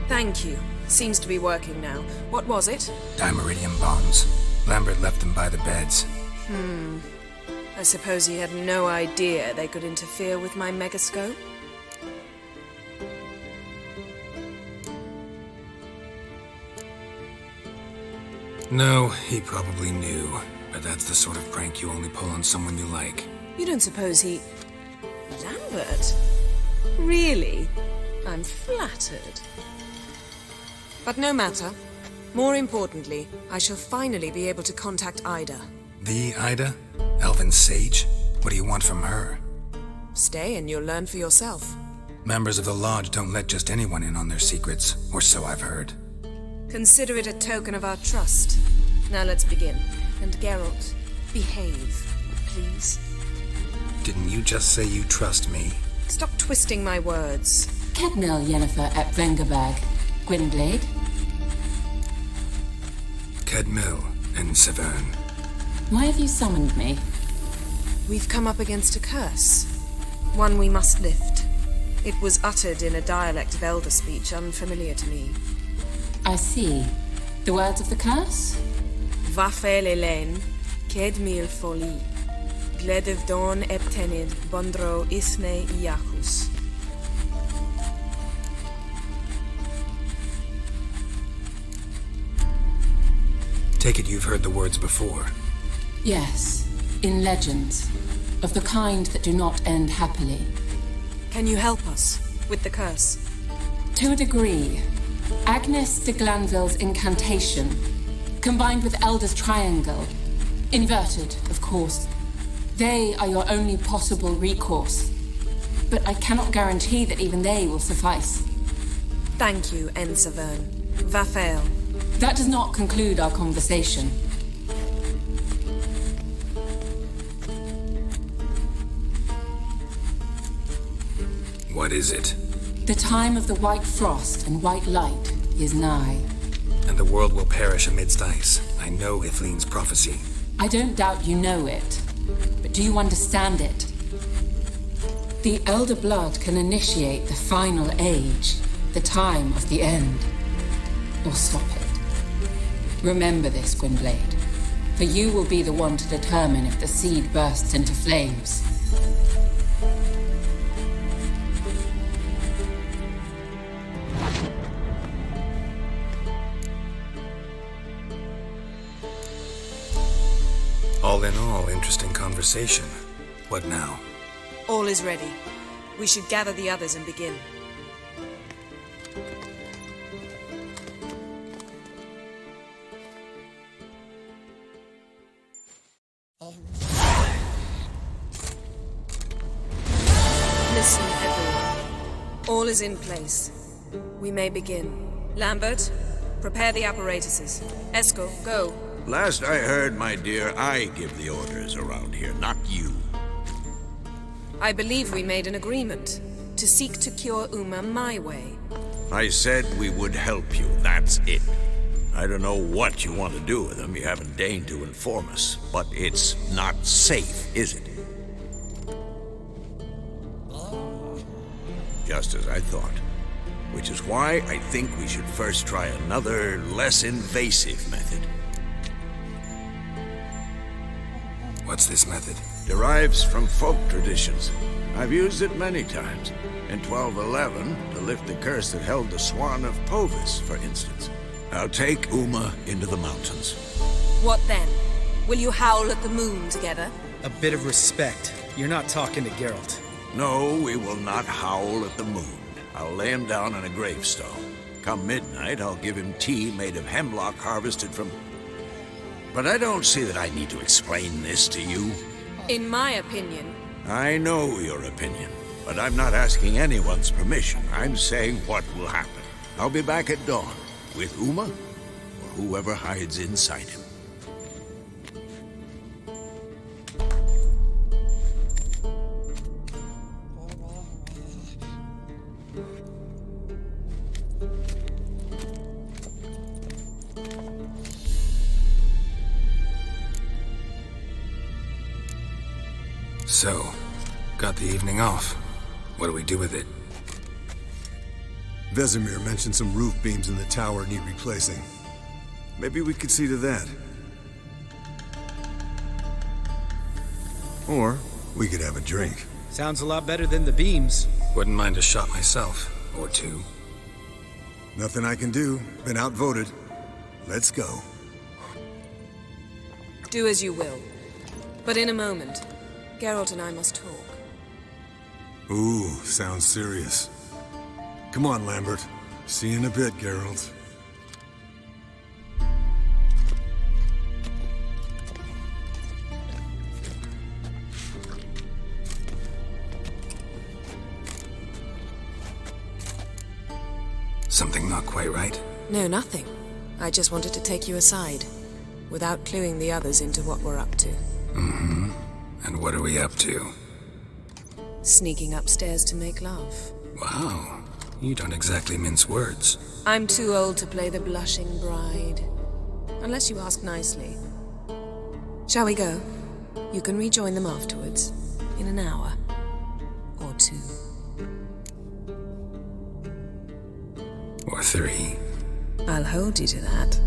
Thank you. Seems to be working now. What was it? Dimeridium bombs. Lambert left them by the beds. I suppose he had no idea they could interfere with my megascope? No, he probably knew. But that's the sort of prank you only pull on someone you like. You don't suppose he... Lambert? Really? I'm flattered. But no matter. More importantly, I shall finally be able to contact Ida. The Ida? Elven sage? What do you want from her? Stay and you'll learn for yourself. Members of the Lodge don't let just anyone in on their secrets, or so I've heard. Consider it a token of our trust. Now let's begin. And Geralt, behave, please. Didn't you just say you trust me? Stop twisting my words. Kedmil Yennefer at Vengerberg. Gwynblade? Kedmil and Severn. Why have you summoned me? We've come up against a curse. One we must lift. It was uttered in a dialect of Elder speech unfamiliar to me. I see. The words of the curse? Vafel Elen, Kedmil Foli, Gledev Don Eptenid, Bondro Isne Iachus. Take it you've heard the words before. Yes, in legends. Of the kind that do not end happily. Can you help us with the curse? To a degree. Agnes de Glanville's incantation, combined with Elder's triangle, inverted, of course. They are your only possible recourse. But I cannot guarantee that even they will suffice. Thank you, Ensevern. Vafel. That does not conclude our conversation. What is it? The time of the white frost and white light is nigh. And the world will perish amidst ice. I know Ithleen's prophecy. I don't doubt you know it. But do you understand it? The Elder Blood can initiate the final age, the time of the end. Or stop it. Remember this, Gwynblade. For you will be the one to determine if the seed bursts into flames. All in all, interesting conversation. What now? All is ready. We should gather the others and begin. Listen, everyone. All is in place. We may begin. Lambert, prepare the apparatuses. Esco, go. Last I heard, my dear, I give the orders around here, not you. I believe we made an agreement to seek to cure Uma my way. I said we would help you, that's it. I don't know what you want to do with him, you haven't deigned to inform us, but it's not safe, is it? Just as I thought. Which is why I think we should first try another, less invasive method. What's this method? Derives from folk traditions. I've used it many times. In 1211, to lift the curse that held the Swan of Povis, for instance. I'll take Uma into the mountains. What then? Will you howl at the moon together? A bit of respect. You're not talking to Geralt. No, we will not howl at the moon. I'll lay him down in a gravestone. Come midnight, I'll give him tea made of hemlock harvested from... But I don't see that I need to explain this to you. In my opinion... I know your opinion, but I'm not asking anyone's permission. I'm saying what will happen. I'll be back at dawn, with Uma, or whoever hides inside him. So, got the evening off. What do we do with it? Vesemir mentioned some roof beams in the tower need replacing. Maybe we could see to that. Or we could have a drink. Sounds a lot better than the beams. Wouldn't mind a shot myself, or two. Nothing I can do. Been outvoted. Let's go. Do as you will. But in a moment, Geralt and I must talk. Ooh, sounds serious. Come on, Lambert. See you in a bit, Geralt. Something not quite right? No, nothing. I just wanted to take you aside, without cluing the others into what we're up to. Mm-hmm. And what are we up to? Sneaking upstairs to make love. Wow. You don't exactly mince words. I'm too old to play the blushing bride. Unless you ask nicely. Shall we go? You can rejoin them afterwards. In an hour. Or two. Or three. I'll hold you to that.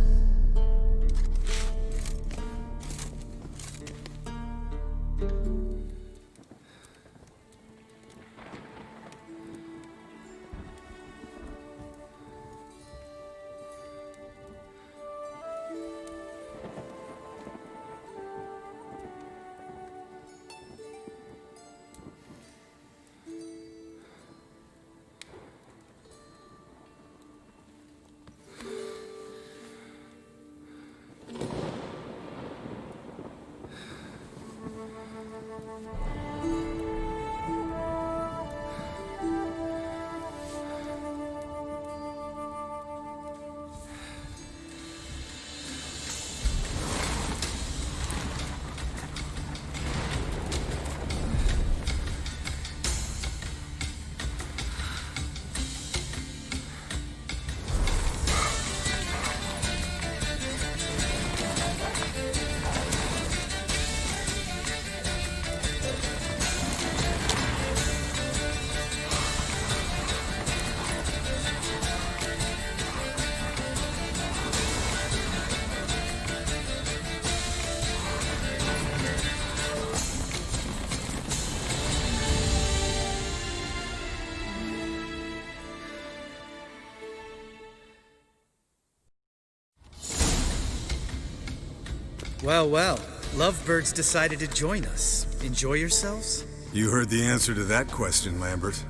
Well, well. Lovebirds decided to join us. Enjoy yourselves? You heard the answer to that question, Lambert.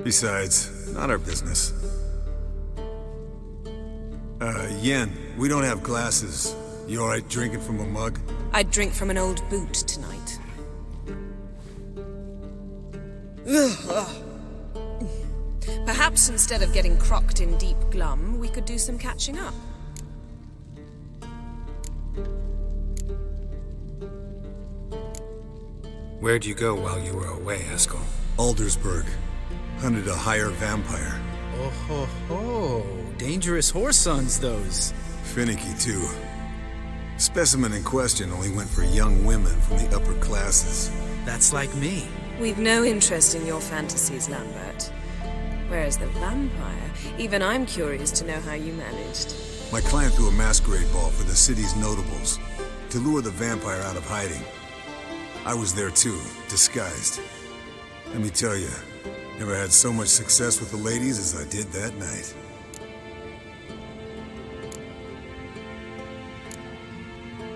Besides, not our business. Yen, we don't have glasses. You alright drinking from a mug? I'd drink from an old boot tonight. Perhaps instead of getting crocked in deep glum, we could do some catching up. Where'd you go while you were away, Eskel? Aldersburg. Hunted a higher vampire. Oh ho ho. Dangerous whoresons, those. Finicky, too. Specimen in question only went for young women from the upper classes. That's like me. We've no interest in your fantasies, Lambert. Whereas the vampire, even I'm curious to know how you managed. My client threw a masquerade ball for the city's notables to lure the vampire out of hiding. I was there too, disguised. Let me tell you, never had so much success with the ladies as I did that night.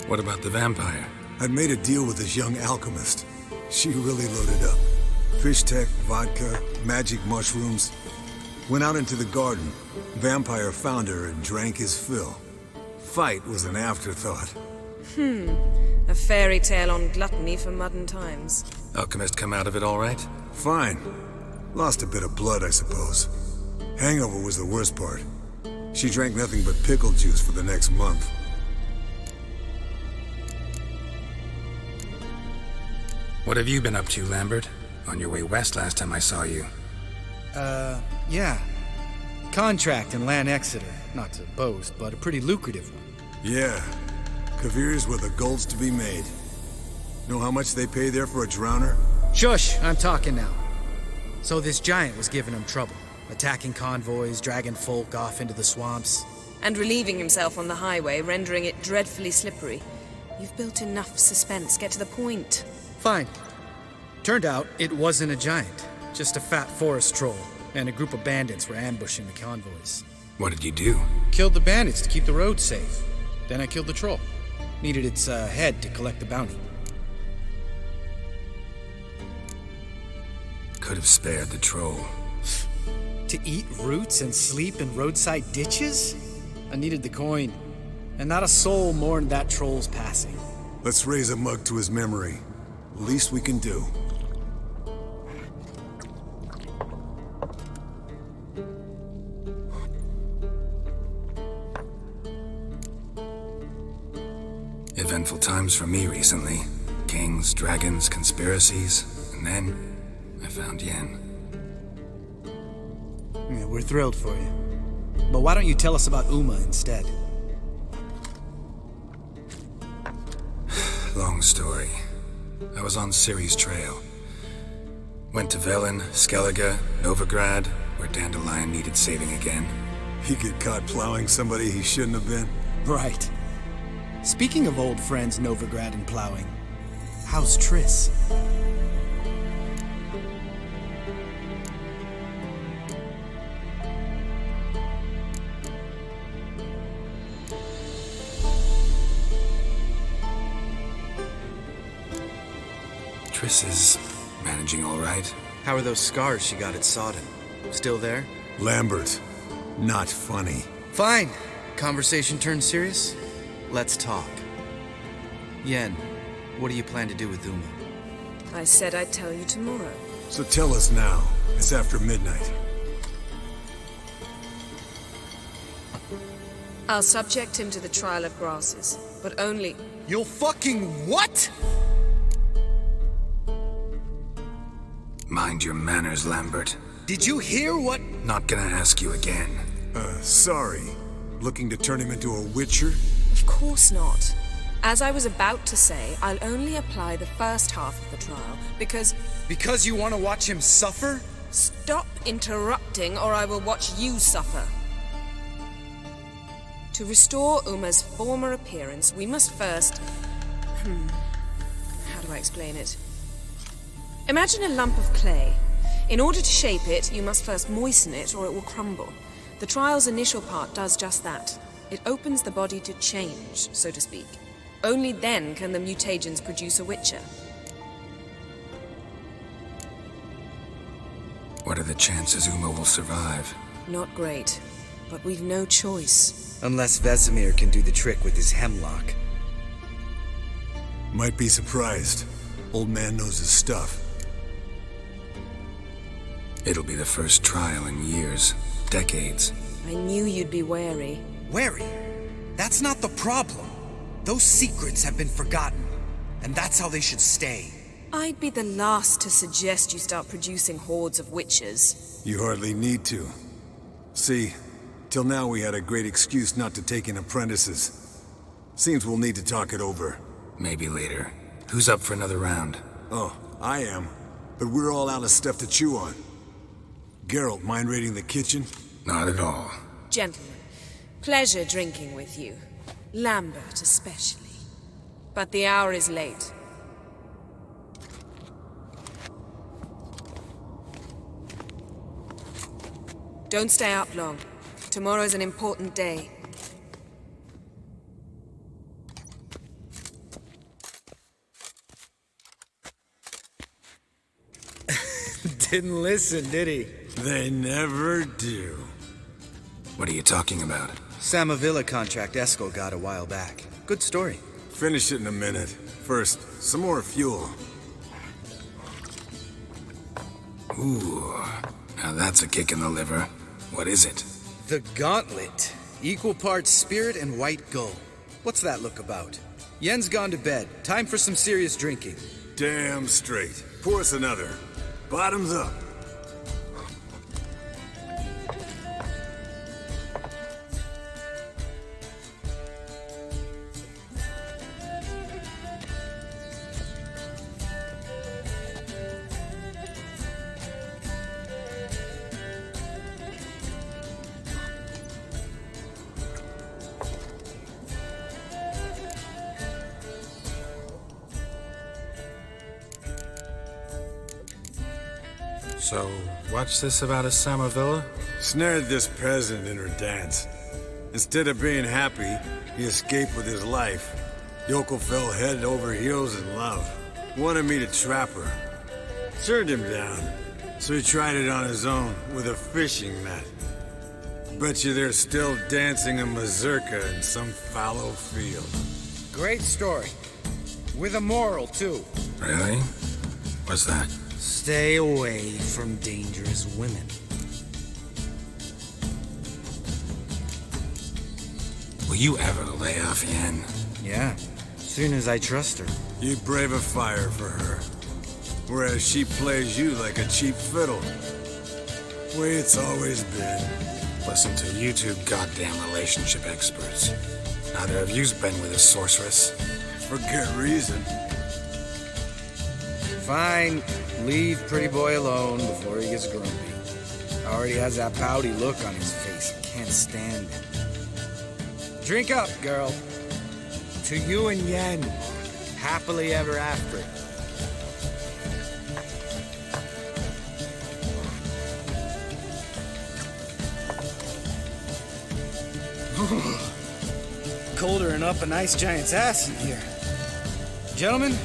What about the vampire? I'd made a deal with this young alchemist. She really loaded up. Fish tech, vodka, magic mushrooms. Went out into the garden. Vampire found her and drank his fill. Fight was an afterthought. A fairy tale on gluttony for modern times. Alchemist come out of it all right? Fine. Lost a bit of blood, I suppose. Hangover was the worst part. She drank nothing but pickle juice for the next month. What have you been up to, Lambert? On your way west last time I saw you. Yeah. Contract in Lan Exeter. Not to boast, but a pretty lucrative one. Yeah. Kavir's were the gold's to be made. Know how much they pay there for a drowner? Shush! I'm talking now. So this giant was giving him trouble. Attacking convoys, dragging folk off into the swamps. And relieving himself on the highway, rendering it dreadfully slippery. You've built enough suspense. Get to the point. Fine. Turned out it wasn't a giant. Just a fat forest troll. And a group of bandits were ambushing the convoys. What did you do? Killed the bandits to keep the road safe. Then I killed the troll. Needed its head to collect the bounty. Could have spared the troll. To eat roots and sleep in roadside ditches? I needed the coin. And not a soul mourned that troll's passing. Let's raise a mug to his memory. Least we can do. Eventful times for me recently. Kings, dragons, conspiracies, and then I found Yen. Yeah, we're thrilled for you. But why don't you tell us about Uma instead? Long story. I was on Ciri's trail. Went to Velen, Skellige, Novigrad, where Dandelion needed saving again. He get caught plowing somebody he shouldn't have been? Right. Speaking of old friends Novigrad and plowing, how's Triss? Triss is managing all right. How are those scars she got at Sodden? Still there? Lambert, not funny. Fine. Conversation turned serious? Let's talk. Yen, what do you plan to do with Uma? I said I'd tell you tomorrow. So tell us now. It's after midnight. I'll subject him to the trial of grasses, but only... You'll fucking what? Mind your manners, Lambert. Did you hear what? Not gonna ask you again. Sorry. Looking to turn him into a witcher? Of course not. As I was about to say, I'll only apply the first half of the trial, because... Because you want to watch him suffer? Stop interrupting, or I will watch you suffer. To restore Uma's former appearance, we must first... How do I explain it? Imagine a lump of clay. In order to shape it, you must first moisten it, or it will crumble. The trial's initial part does just that. It opens the body to change, so to speak. Only then can the mutagens produce a witcher. What are the chances Uma will survive? Not great, but we've no choice. Unless Vesemir can do the trick with his hemlock. Might be surprised. Old man knows his stuff. It'll be the first trial in years. Decades. I knew you'd be wary. Wary? That's not the problem. Those secrets have been forgotten, and that's how they should stay. I'd be the last to suggest you start producing hordes of witches. You hardly need to. See, till now we had a great excuse not to take in apprentices. Seems we'll need to talk it over. Maybe later. Who's up for another round? Oh, I am. But we're all out of stuff to chew on. Geralt, mind raiding the kitchen? Not at all. Gentlemen, pleasure drinking with you. Lambert especially. But the hour is late. Don't stay up long. Tomorrow's an important day. Didn't listen, did he? They never do. What are you talking about? Samavilla contract Eskel got a while back. Good story. Finish it in a minute. First, some more fuel. Ooh, now that's a kick in the liver. What is it? The Gauntlet. Equal parts spirit and white gull. What's that look about? Yen's gone to bed. Time for some serious drinking. Damn straight. Pour us another. Bottoms up. So, what's this about a Samavilla? Snared this peasant in her dance. Instead of being happy, he escaped with his life. Yokel fell head over heels in love. Wanted me to trap her. Turned him down. So he tried it on his own with a fishing net. Bet you they're still dancing a mazurka in some fallow field. Great story. With a moral, too. Really? What's that? Stay away from dangerous women. Will you ever lay off Yen? Yeah, soon as I trust her. You brave a fire for her. Whereas she plays you like a cheap fiddle. Way it's always been. Listen to you two goddamn relationship experts. Neither of you's been with a sorceress. For good reason. Fine. Leave pretty boy alone before he gets grumpy. Already has that pouty look on his face. Can't stand it. Drink up, girl. To you and Yen. Happily ever after. Colder than up an ice giant's ass in here. Gentlemen,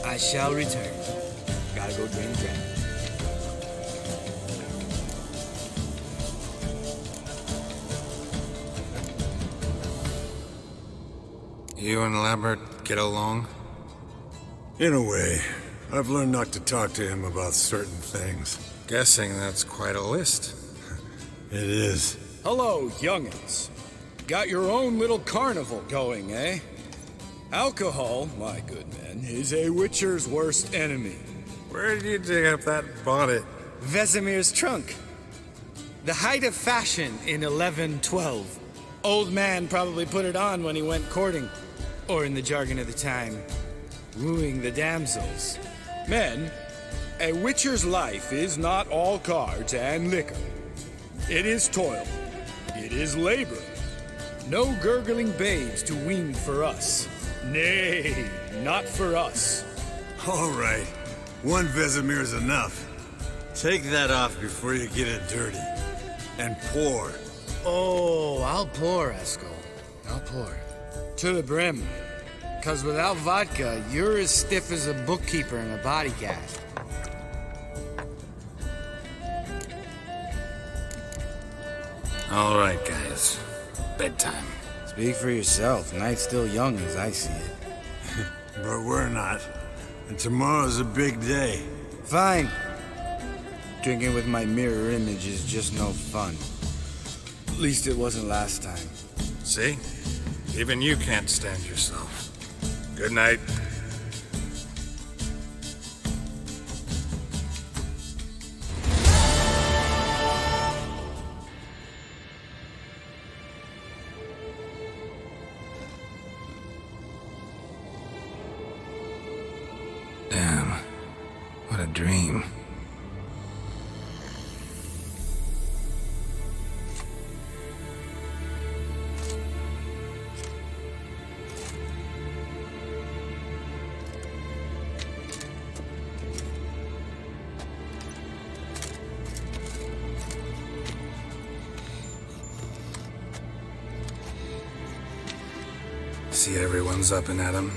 I shall return. Gotta go drain the dragon. You and Lambert get along? In a way. I've learned not to talk to him about certain things. Guessing that's quite a list. It is. Hello, young'uns. Got your own little carnival going, eh? Alcohol, my good men, is a witcher's worst enemy. Where did you dig up that bonnet? Vesemir's trunk. The height of fashion in 1112. Old man probably put it on when he went courting. Or in the jargon of the time, wooing the damsels. Men, a witcher's life is not all cards and liquor. It is toil. It is labor. No gurgling babes to wean for us. Nay, not for us. All right. One Vesemir's enough. Take that off before you get it dirty. And pour. Oh, I'll pour, Eskel. I'll pour. To the brim. 'Cause without vodka, you're as stiff as a bookkeeper in a body cast. All right, guys. Bedtime. Speak for yourself. Night's still young as I see it. but we're not. And tomorrow's a big day. Fine. Drinking with my mirror image is just no fun. At least it wasn't last time. See? Even you can't stand yourself. Good night. Damn. What a dream. See everyone's up and at 'em.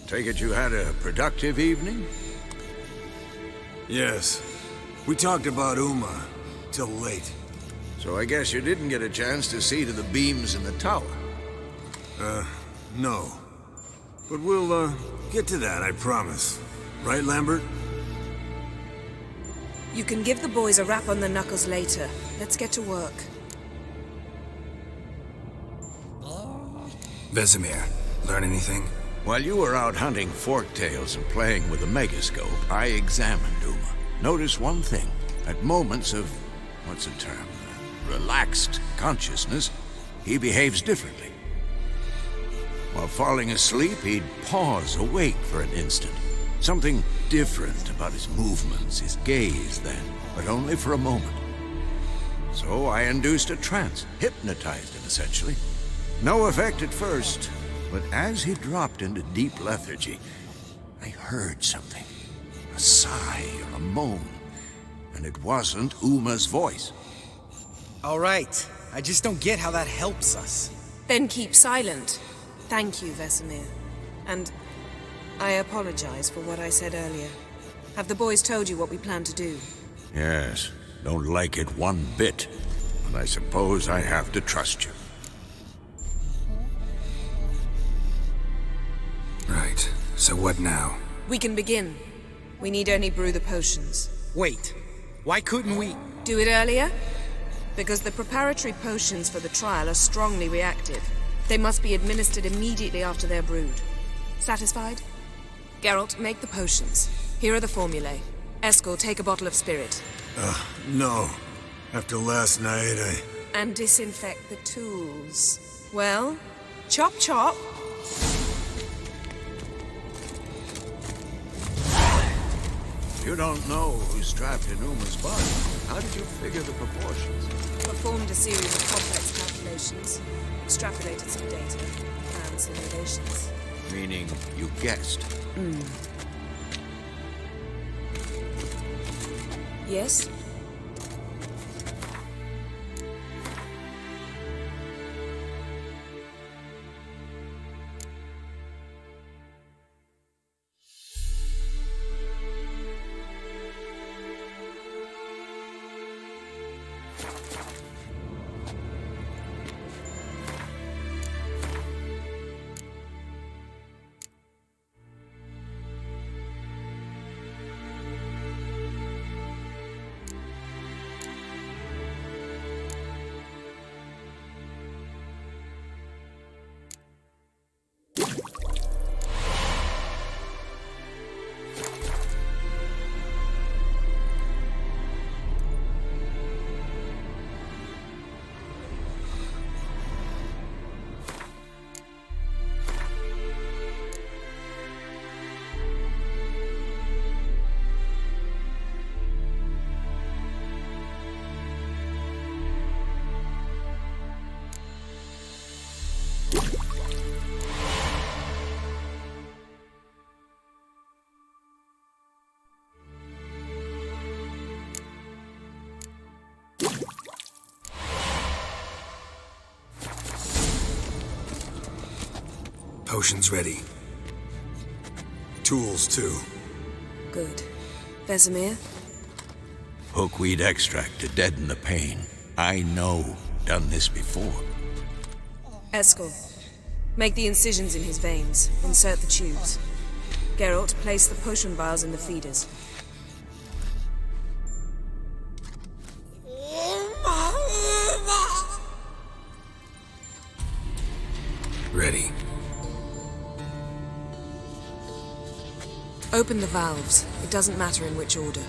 Take it you had a productive evening? Yes. We talked about Uma till late. So I guess you didn't get a chance to see to the beams in the tower. No. But we'll, get to that, I promise. Right, Lambert? You can give the boys a rap on the knuckles later. Let's get to work. Vesemir, learn anything? While you were out hunting forktails and playing with the megascope, I examined Uma. Notice one thing. At moments of, what's the term, relaxed consciousness, he behaves differently. While falling asleep, he'd pause awake for an instant. Something different about his movements, his gaze then, but only for a moment. So I induced a trance, hypnotized him essentially. No effect at first, but as he dropped into deep lethargy, I heard something. A sigh or a moan. And it wasn't Uma's voice. All right. I just don't get how that helps us. Then keep silent. Thank you, Vesemir. And I apologize for what I said earlier. Have the boys told you what we plan to do? Yes, don't like it one bit. And I suppose I have to trust you. Right. So what now? We can begin. We need only brew the potions. Wait. Why couldn't we... Do it earlier? Because the preparatory potions for the trial are strongly reactive. They must be administered immediately after they're brewed. Satisfied? Geralt, make the potions. Here are the formulae. Eskel, take a bottle of spirit. No. After last night, And disinfect the tools. Well, chop chop. You don't know who's strapped in Uma's body. How did you figure the proportions? Performed a series of complex calculations. Extrapolated some data. And simulations. Meaning you guessed. Yes? Potions ready. tools too. Good. Vesemir? Hookweed extract to deaden the pain. I know. Done this before. Eskel, make the incisions in his veins. Insert the tubes. Geralt, place the potion vials in the feeders. Ready. Open the valves. It doesn't matter in which order.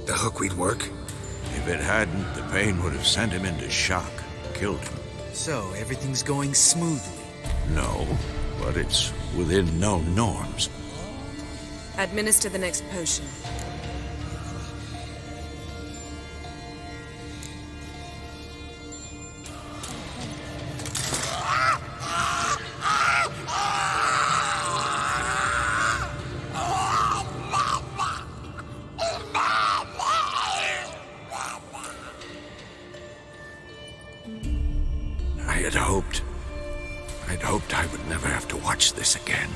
The hookweed work? If it hadn't, the pain would have sent him into shock, killed him. So, everything's going smoothly. No, but it's within known norms. Administer the next potion. I'd hoped I would never have to watch this again.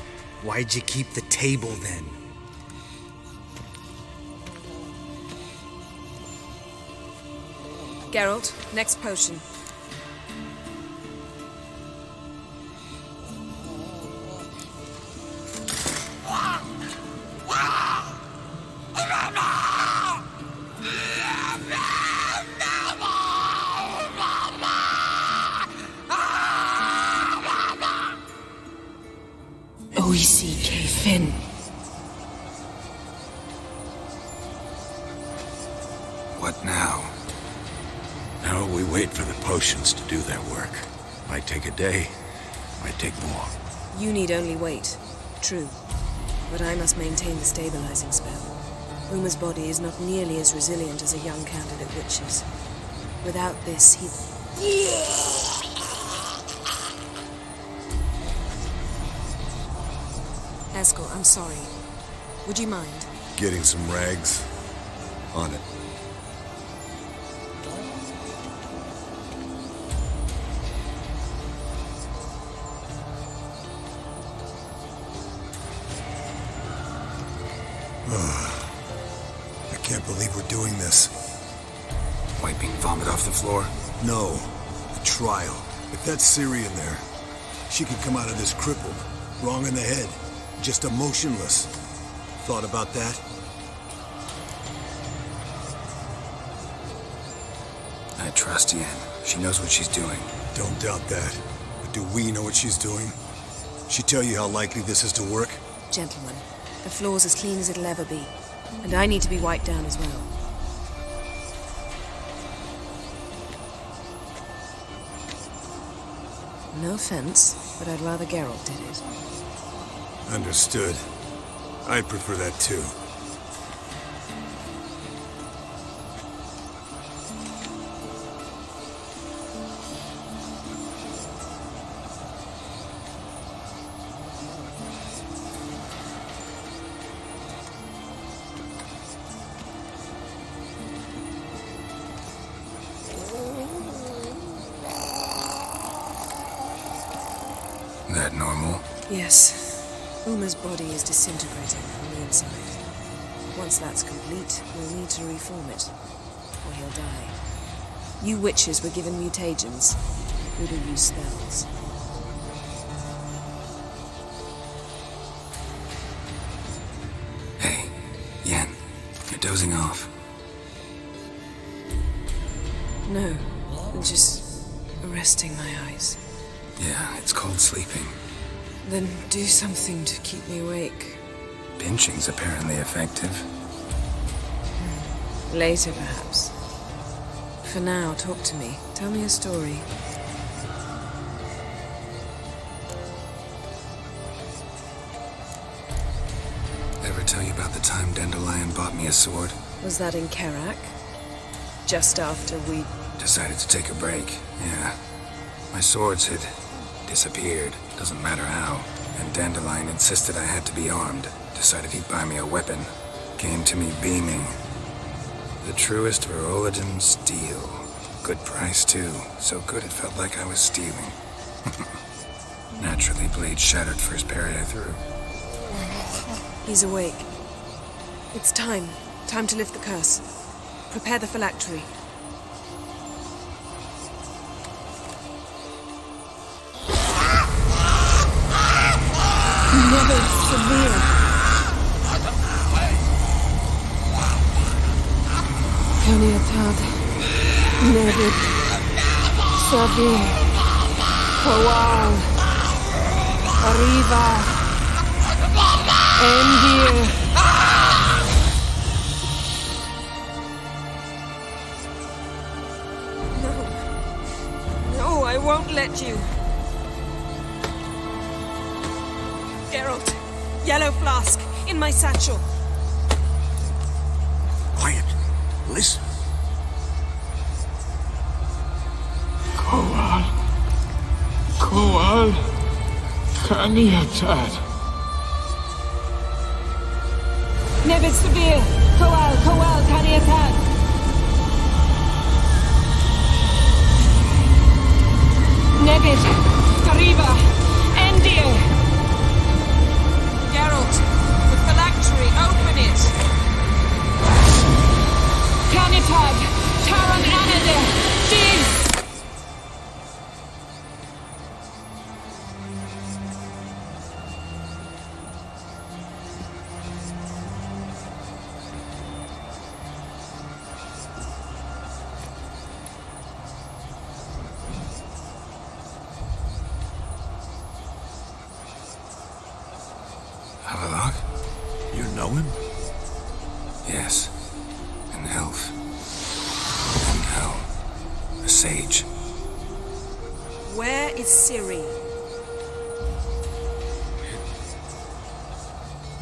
Why'd you keep the table then? Geralt, next potion. OECK Finn. What now? Now we wait for the potions to do their work. Might take a day, might take more. You need only wait. True. But I must maintain the stabilizing spell. Uma's body is not nearly as resilient as a young candidate witch's. Without this, he... Eskel, I'm sorry. Would you mind? Getting some rags. On it. I can't believe we're doing this. Wiping vomit off the floor? No. A trial. If that's Ciri in there, she could come out of this crippled, wrong in the head, just emotionless. Thought about that? I trust Yen. She knows what she's doing. Don't doubt that. But do we know what she's doing? She tell you how likely this is to work? Gentlemen, the floor's as clean as it'll ever be. And I need to be wiped down as well. No offense, but I'd rather Geralt did it. Understood. I'd prefer that too. That normal? Yes. Uma's body is disintegrating from the inside. Once that's complete, we'll need to reform it, or he'll die. You witches were given mutagens. We will use spells. Hey, Yen, you're dozing off. No, I'm just resting my eyes. Yeah, it's called sleeping. Then do something to keep me awake. Pinching's apparently effective. Later, perhaps. For now, talk to me. Tell me a story. Ever tell you about the time Dandelion bought me a sword? Was that in Kerak? Just after we... Decided to take a break, yeah. My swords had disappeared, doesn't matter how. And Dandelion insisted I had to be armed. Decided he'd buy me a weapon. Came to me beaming. The truest Verolidan steel. Good price, too. So good it felt like I was stealing. Naturally, blade shattered first parry I threw. He's awake. It's time. Time to lift the curse. Prepare the phylactery. Never severe. Kaniatad. Nevid. Savin. Kowal. Arriva. Endir. No, I won't let you. Geralt, yellow flask, in my satchel. Quiet. Listen. Kowal. Kaniatad. Nevid Severe. Kowal, Kaniatad. Nevid. Arriva. Endir. Geralt, the phylactery, open it. Kaniatad. Taran Anadir. Jeez. Avalok? You know him? Yes. An elf. And hell. A sage. Where is Ciri?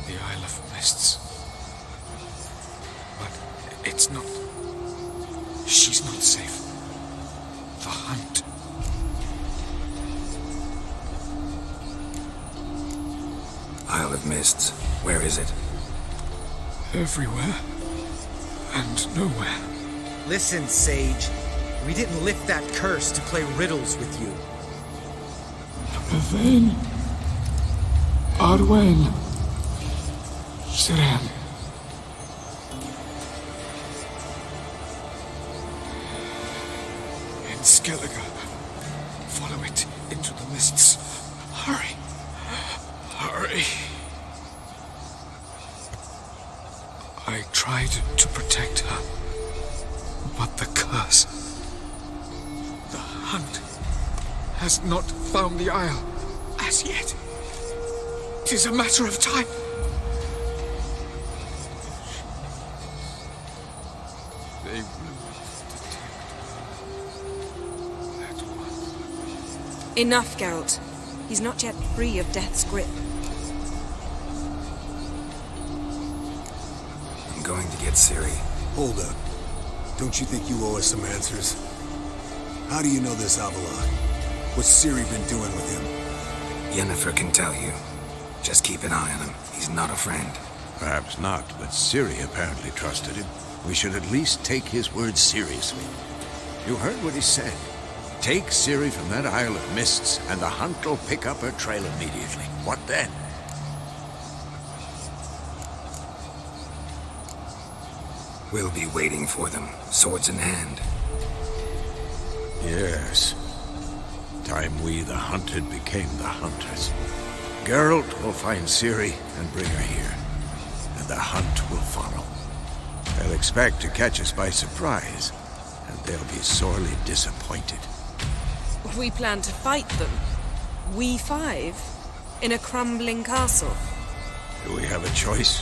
The Isle of Mists. But it's not... She's not safe. The hunt. Isle of Mists. Where is it? Everywhere. And nowhere. Listen, Sage. We didn't lift that curse to play riddles with you. Yvain. Arwen. Siren. In Skellige. Follow it into the mists. Hurry. Hurry. I tried to protect her, but the curse... The hunt has not found the Isle as yet. 'Tis a matter of time. They will detect at once. Enough, Geralt. He's not yet free of death's grip. I'm going to get Ciri. Hold up. Don't you think you owe us some answers? How do you know this Avalon? What's Ciri been doing with him? Yennefer can tell you. Just keep an eye on him. He's not a friend. Perhaps not, but Ciri apparently trusted him. We should at least take his words seriously. You heard what he said. Take Ciri from that Isle of Mists, and the hunt will pick up her trail immediately. What then? We'll be waiting for them, swords in hand. Yes. Time we, the hunted, became the hunters. Geralt will find Ciri and bring her here, and the hunt will follow. They'll expect to catch us by surprise, and they'll be sorely disappointed. We plan to fight them. We five? In a crumbling castle? Do we have a choice?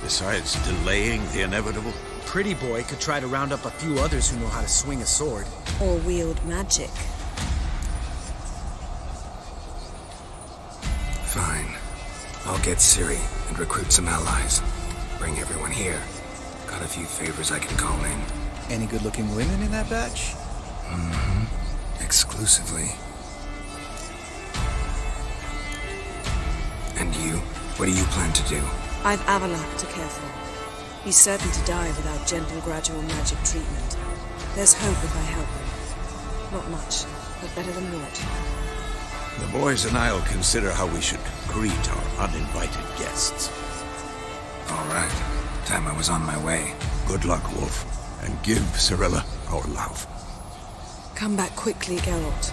Besides delaying the inevitable? Pretty boy could try to round up a few others who know how to swing a sword. Or wield magic. Fine. I'll get Ciri and recruit some allies. Bring everyone here. Got a few favors I can call in. Any good-looking women in that batch? Mm-hmm. Exclusively. And you? What do you plan to do? I've Avalok to care for. He's certain to die without gentle, gradual magic treatment. There's hope if I help him. Not much, but better than naught. The boys and I'll consider how we should greet our uninvited guests. All right. Time I was on my way. Good luck, Wolf, and give Cirilla our love. Come back quickly, Geralt.